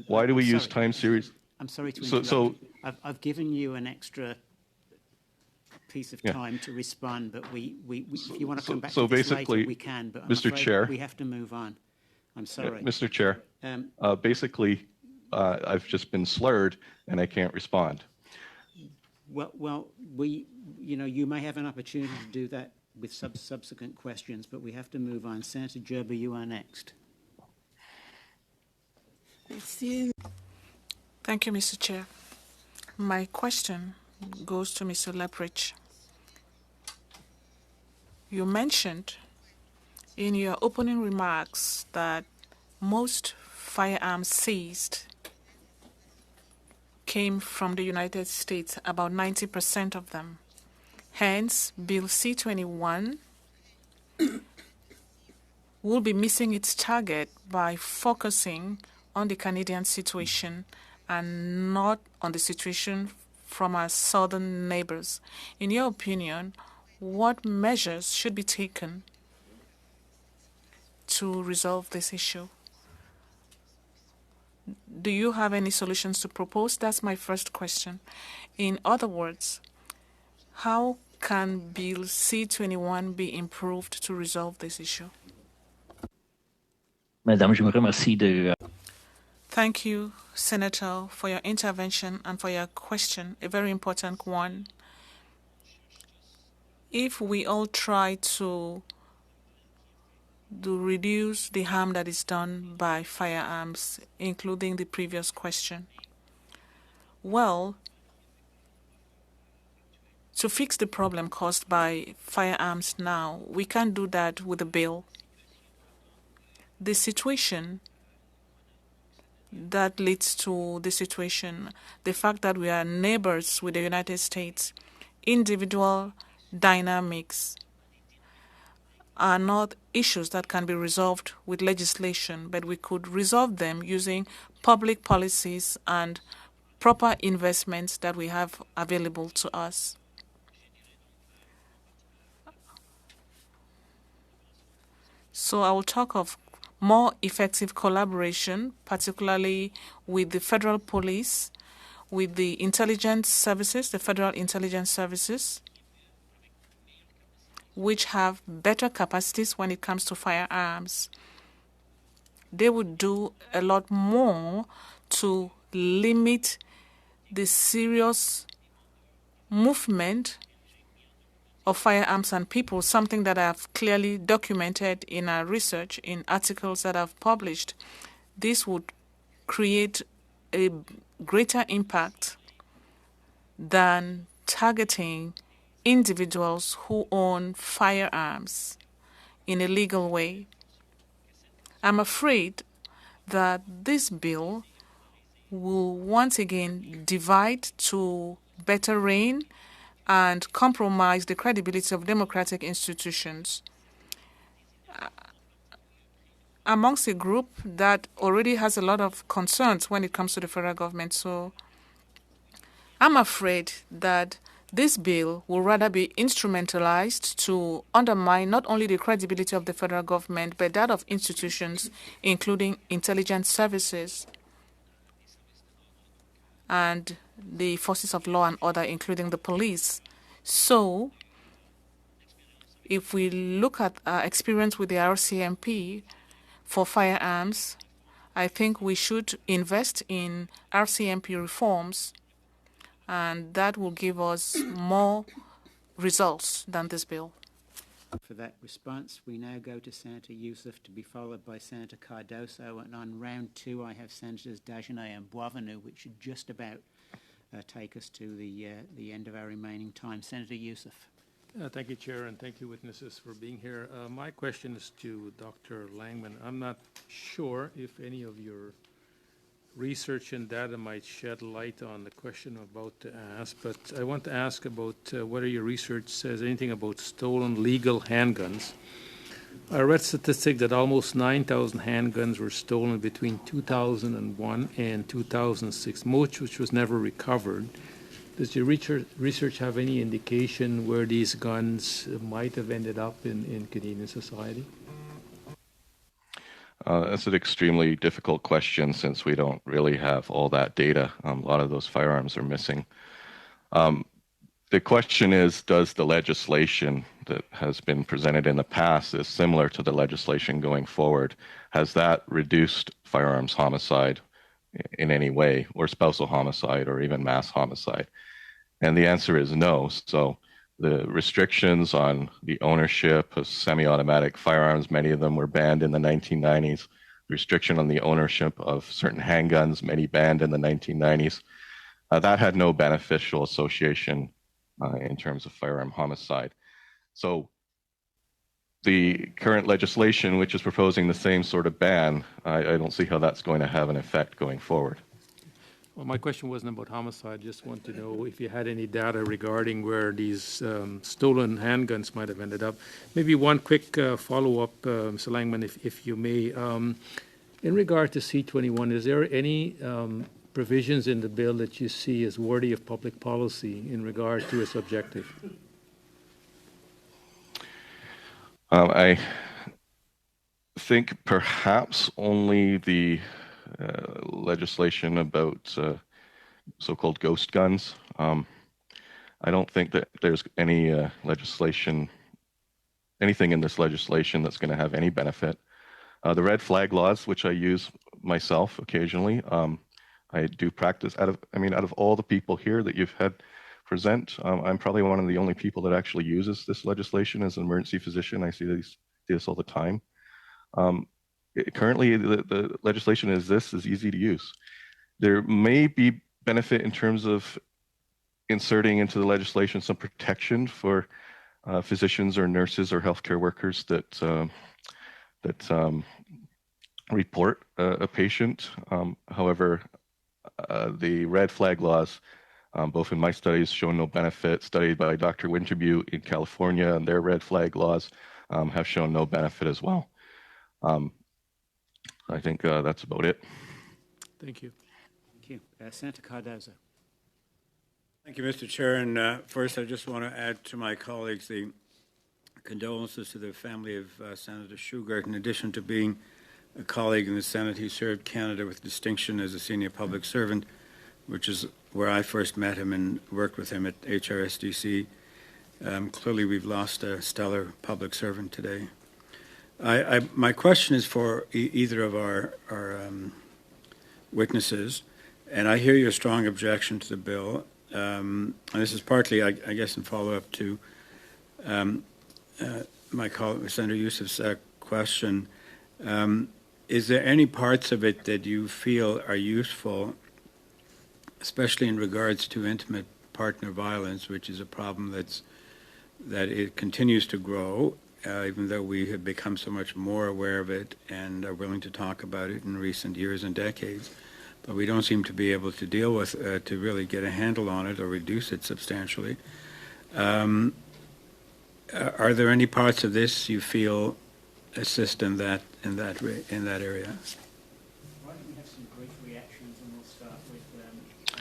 why do we use time series? I'm sorry to interrupt. I've given you an extra piece of time to respond, but if you want to come back to this later, we can. But I'm Mr. afraid Chair, we have to move on. I'm sorry. Mr. Chair, basically, I've just been slurred and I can't respond. Well, you may have an opportunity to do that with subsequent questions, but we have to move on. Senator Gerba, you are next. Thank you, Mr. Chair. My question goes to Mr. Leuprecht. You mentioned in your opening remarks that most firearms seized came from the United States, about 90% of them. Hence, Bill C-21 will be missing its target by focusing on the Canadian situation and not on the situation from our southern neighbors. In your opinion, what measures should be taken to resolve this issue? Do you have any solutions to propose? That's my first question. In other words, how can Bill C-21 be improved to resolve this issue? Madame, je vous remercie de... Thank you, Senator, for your intervention and for your question, a very important one. If we all try to reduce the harm that is done by firearms, including the previous question, well, to fix the problem caused by firearms now, we can't do that with a bill. The situation that leads to the situation, the fact that we are neighbors with the United States, individual dynamics are not issues that can be resolved with legislation, but we could resolve them using public policies and proper investments that we have available to us. So I will talk of more effective collaboration, particularly with the federal police, with the intelligence services, the federal intelligence services, which have better capacities when it comes to firearms. They would do a lot more to limit the serious movement of firearms and people, something that I've clearly documented in our research, in articles that I've published. This would create a greater impact than targeting individuals who own firearms in a legal way. I'm afraid that this bill will once again divide to better reign and compromise the credibility of democratic institutions amongst a group that already has a lot of concerns when it comes to the federal government. So I'm afraid that this bill will rather be instrumentalized to undermine not only the credibility of the federal government, but that of institutions, including intelligence services and the forces of law and order, including the police. So, if we look at our experience with the RCMP for firearms, I think we should invest in RCMP reforms, and that will give us more results than this bill. For that response, we now go to Senator Yussuff, to be followed by Senator Cardozo, and on round two I have Senators Dagenais and Boisvenu, which should just about take us to the end of our remaining time. Senator Yussuff. Thank you, Chair, and thank you, witnesses, for being here. My question is to Dr. Langmann. I'm not sure if any of your research and data might shed light on the question I'm about to ask, but I want to ask about whether your research says anything about stolen legal handguns. I read statistics that almost 9,000 handguns were stolen between 2001 and 2006, most which was never recovered. Does your research have any indication where these guns might have ended up in Canadian society? That's an extremely difficult question since we don't really have all that data. A lot of those firearms are missing. The question is, does the legislation that has been presented in the past is similar to the legislation going forward? Has that reduced firearms homicide in any way, or spousal homicide, or even mass homicide? And the answer is no. So the restrictions on the ownership of semi-automatic firearms, many of them were banned in the 1990s. Restriction on the ownership of certain handguns, many banned in the 1990s. That had no beneficial association in terms of firearm homicide. So the current legislation, which is proposing the same sort of ban, I don't see how that's going to have an effect going forward. Well, my question wasn't about homicide. Just want to know if you had any data regarding where these stolen handguns might have ended up. Maybe one quick follow-up, Mr. Langmann, if you may. In regard to C-21, is there any provisions in the bill that you see as worthy of public policy in regard to its objective? I think perhaps only the legislation about so-called ghost guns. I don't think that there's any anything in this legislation that's going to have any benefit. The red flag laws, which I use myself occasionally, I do practice out of all the people here that you've had present, I'm probably one of the only people that actually uses this legislation as an emergency physician. I see this all the time. Currently, the legislation is easy to use. There may be benefit in terms of inserting into the legislation some protection for physicians or nurses or healthcare workers that report a patient. However, the red flag laws, both in my studies, show no benefit. Studied by Dr. Winterview in California, and their red flag laws have shown no benefit as well. I think that's about it. Thank you. Thank you. Senator Cardozo. Thank you, Mr. Chair. And first, I just want to add to my colleagues the condolences to the family of Senator Shugart. In addition to being a colleague in the Senate, he served Canada with distinction as a senior public servant, which is where I first met him and worked with him at HRSDC. Clearly, we've lost a stellar public servant today. My question is for either of our witnesses, and I hear your strong objection to the bill. And this is partly, I guess, in follow-up to my colleague, Senator Yussuff's question. Is there any parts of it that you feel are useful, especially in regards to intimate partner violence, which is a problem that it continues to grow, even though we have become so much more aware of it and are willing to talk about it in recent years and decades, but we don't seem to be able to deal with to really get a handle on it or reduce it substantially. Are there any parts of this you feel assist in that area? Why don't we have some brief reactions, and we'll start with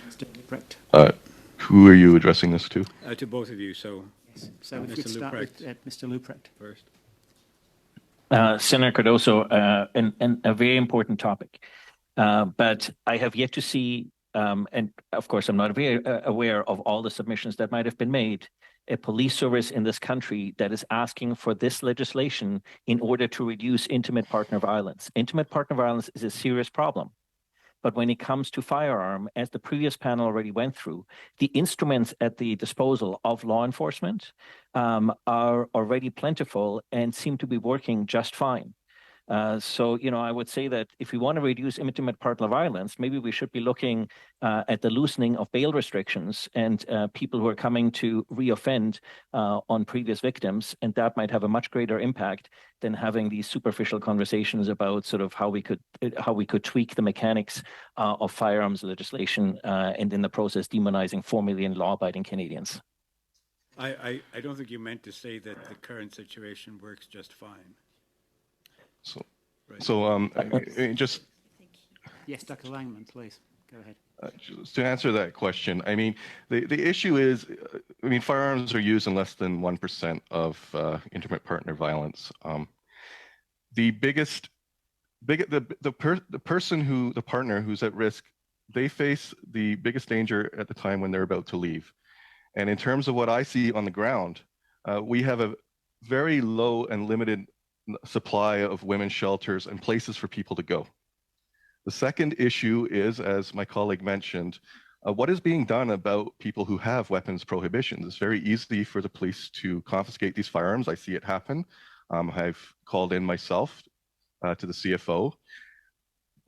Mr. Leuprecht. Who are you addressing this to? To both of you. So, yes. So if we could start with Mr. Leuprecht first. Senator Cardozo, and a very important topic. But I have yet to see, and of course I'm not very aware of all the submissions that might have been made, a police service in this country that is asking for this legislation in order to reduce intimate partner violence. Intimate partner violence is a serious problem. But when it comes to firearm, as the previous panel already went through, the instruments at the disposal of law enforcement are already plentiful and seem to be working just fine. So, I would say that if we want to reduce intimate partner violence, maybe we should be looking at the loosening of bail restrictions and people who are coming to reoffend on previous victims, and that might have a much greater impact than having these superficial conversations about sort of how we could tweak the mechanics of firearms legislation and in the process demonizing 4 million law-abiding Canadians. I don't think you meant to say that the current situation works just fine. Just yes, Dr. Langmann, please go ahead. Just to answer that question, I mean, the issue is, firearms are used in less than 1% of intimate partner violence. The partner who's at risk, they face the biggest danger at the time when they're about to leave. And in terms of what I see on the ground, we have a very low and limited supply of women's shelters and places for people to go. The second issue is, as my colleague mentioned, what is being done about people who have weapons prohibitions? It's very easy for the police to confiscate these firearms. I see it happen. I've called in myself to the CFO.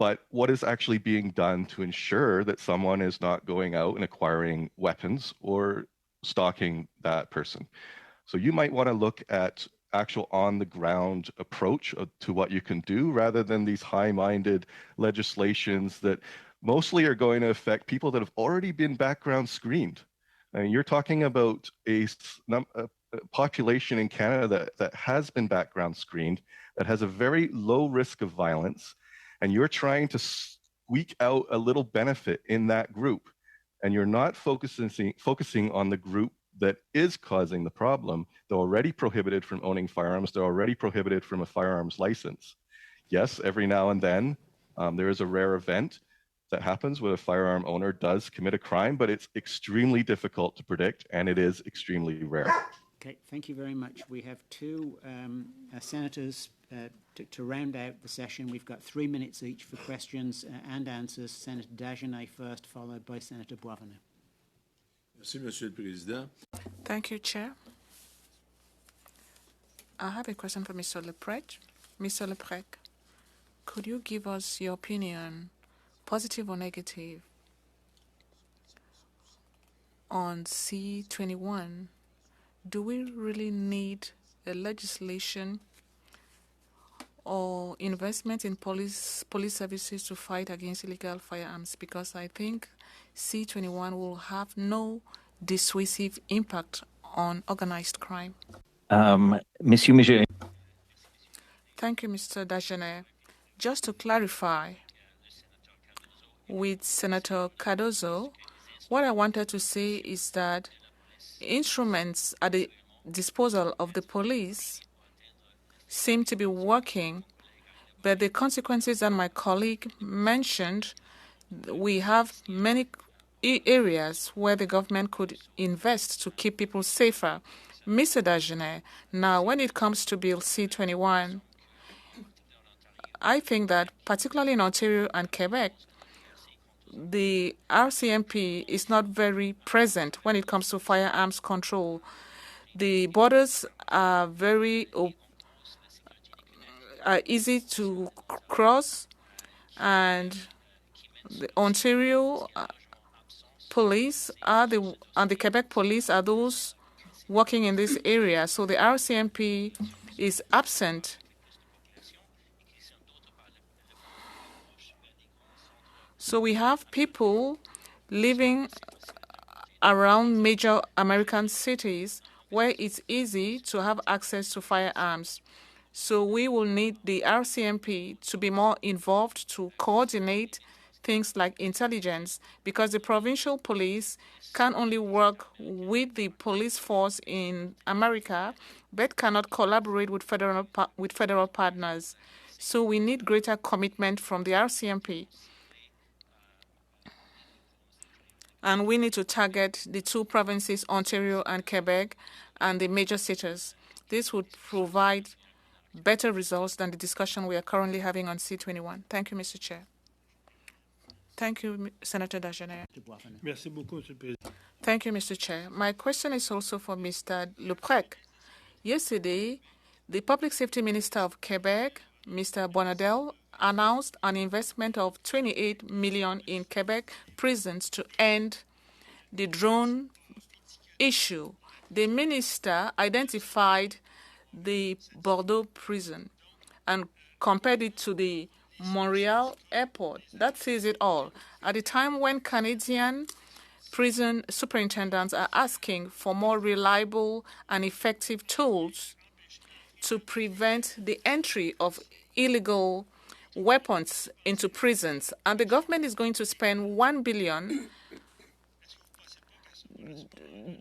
But what is actually being done to ensure that someone is not going out and acquiring weapons or stalking that person? So you might want to look at actual on-the-ground approach to what you can do rather than these high-minded legislations that mostly are going to affect people that have already been background screened. I mean, you're talking about a population in Canada that has been background screened, that has a very low risk of violence, and you're trying to squeak out a little benefit in that group, and you're not focusing on the group that is causing the problem. They're already prohibited from owning firearms. They're already prohibited from a firearms license. Yes, every now and then there is a rare event that happens where a firearm owner does commit a crime, but it's extremely difficult to predict, and it is extremely rare. Okay, thank you very much. We have two senators to round out the session. We've got 3 minutes each for questions and answers. Senator Dagenais first, followed by Senator Boisvenu. Merci, Monsieur le Président. Thank you, Chair. I have a question for Mr. Leuprecht. Mr. Leuprecht, could you give us your opinion, positive or negative, on C-21? Do we really need a legislation or investment in police services to fight against illegal firearms? Because I think C-21 will have no dissuasive impact on organized crime. Monsieur Miger. Thank you, Mr. Dagenais. Just to clarify, with Senator Cardozo, what I wanted to say is that instruments at the disposal of the police seem to be working, but the consequences that my colleague mentioned, we have many areas where the government could invest to keep people safer. Mr. Dagenais, now when it comes to Bill C-21, I think that particularly in Ontario and Quebec, the RCMP is not very present when it comes to firearms control. The borders are very easy to cross, and the Ontario police and the Quebec police are those working in this area. So the RCMP is absent. So we have people living around major American cities where it's easy to have access to firearms. So we will need the RCMP to be more involved to coordinate things like intelligence, because the provincial police can only work with the police force in America, but cannot collaborate with federal partners. So we need greater commitment from the RCMP. And we need to target the two provinces, Ontario and Quebec, and the major cities. This would provide better results than the discussion we are currently having on C-21. Thank you, Mr. Chair. Thank you, Senator Dagenais. Thank you, Mr. Chair. My question is also for Mr. Leuprecht. Yesterday, the Public Safety Minister of Quebec Mr. Bonadel announced an investment of $28 million in Quebec prisons to end the drone issue. The minister identified the Bordeaux prison and compared it to the Montreal airport. That says it all. At a time when Canadian prison superintendents are asking for more reliable and effective tools to prevent the entry of illegal weapons into prisons, and the government is going to spend $1 billion,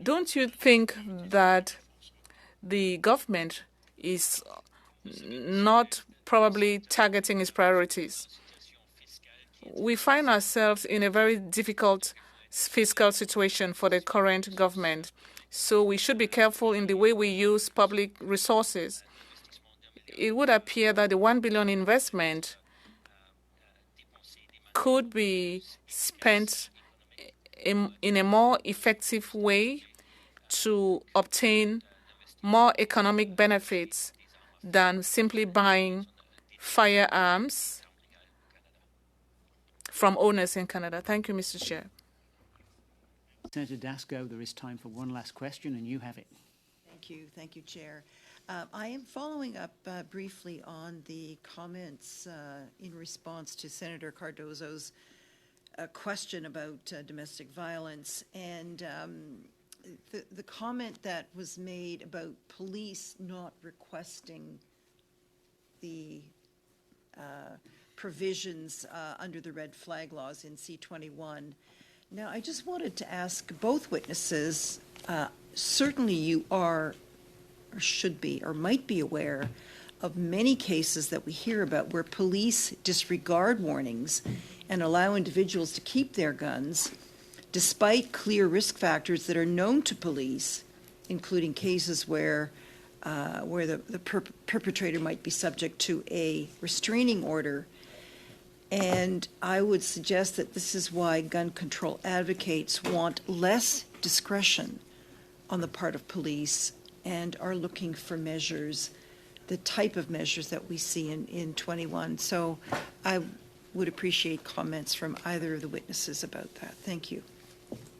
don't you think that the government is not probably targeting its priorities? We find ourselves in a very difficult fiscal situation for the current government, so we should be careful in the way we use public resources. It would appear that the $1 billion investment could be spent in a more effective way to obtain more economic benefits than simply buying firearms from owners in Canada. Thank you, Mr. Chair. Senator Dasko, there is time for one last question, and you have it. Thank you, Chair. I am following up briefly on the comments in response to Senator Cardozo's question about domestic violence, and the comment that was made about police not requesting the provisions under the red flag laws in C-21. Now, I just wanted to ask both witnesses, certainly you are, or should be, or might be aware of many cases that we hear about where police disregard warnings and allow individuals to keep their guns despite clear risk factors that are known to police, including cases where the perpetrator might be subject to a restraining order. And I would suggest that this is why gun control advocates want less discretion on the part of police and are looking for measures, the type of measures that we see in 21. So I would appreciate comments from either of the witnesses about that. Thank you.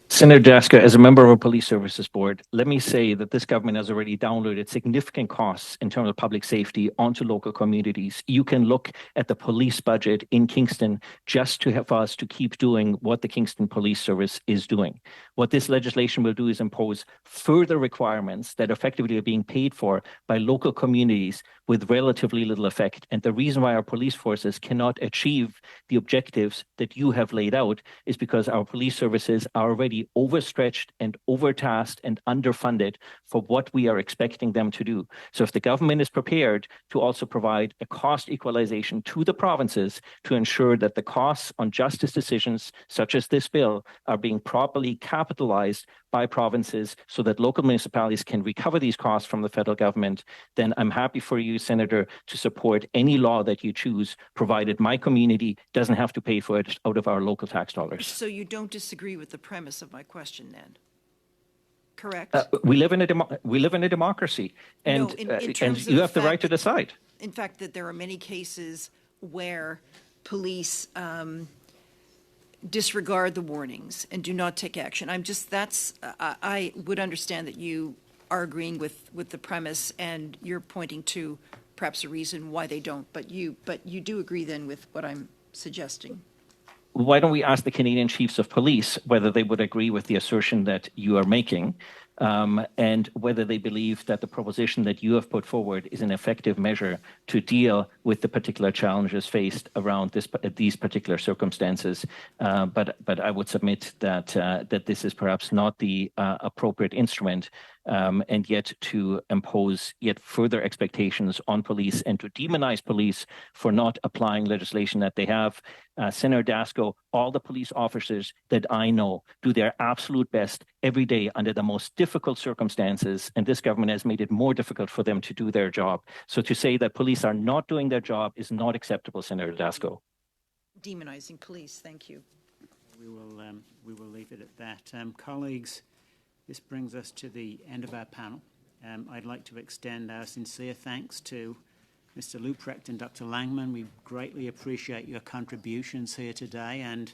Senator Dasko, as a member of our Police Services Board, let me say that this government has already downloaded significant costs in terms of public safety onto local communities. You can look at the police budget in Kingston just to have us to keep doing what the Kingston Police Service is doing. What this legislation will do is impose further requirements that effectively are being paid for by local communities with relatively little effect. And the reason why our police forces cannot achieve the objectives that you have laid out is because our police services are already overstretched and overtasked and underfunded for what we are expecting them to do. So if the government is prepared to also provide a cost equalization to the provinces to ensure that the costs on justice decisions such as this bill are being properly capitalized by provinces so that local municipalities can recover these costs from the federal government, then I'm happy for you, Senator, to support any law that you choose, provided my community doesn't have to pay for it out of our local tax dollars. So you don't disagree with the premise of my question then? Correct? We live in a democracy, and, no, in and you have the right to decide. In fact, that there are many cases where police disregard the warnings and do not take action. I would understand that you are agreeing with the premise and you're pointing to perhaps a reason why they don't, but you do agree then with what I'm suggesting. Why don't we ask the Canadian Chiefs of Police whether they would agree with the assertion that you are making, and whether they believe that the proposition that you have put forward is an effective measure to deal with the particular challenges faced around these particular circumstances. But I would submit that this is perhaps not the appropriate instrument, and yet to impose yet further expectations on police and to demonize police for not applying legislation that they have. Senator Dasko, all the police officers that I know do their absolute best every day under the most difficult circumstances, and this government has made it more difficult for them to do their job. So to say that police are not doing their job is not acceptable, Senator Dasko. Demonizing police, thank you. We will leave it at that. Colleagues, this brings us to the end of our panel. I'd like to extend our sincere thanks to Mr. Leuprecht and Dr. Langmann, we greatly appreciate your contributions here today, and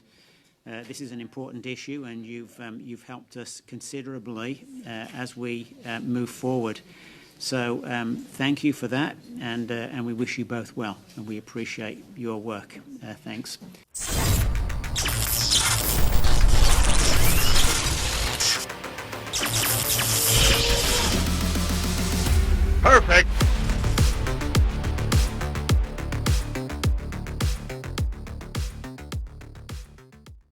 this is an important issue, and you've helped us considerably as we move forward. So thank you for that, and we wish you both well, and we appreciate your work. Thanks.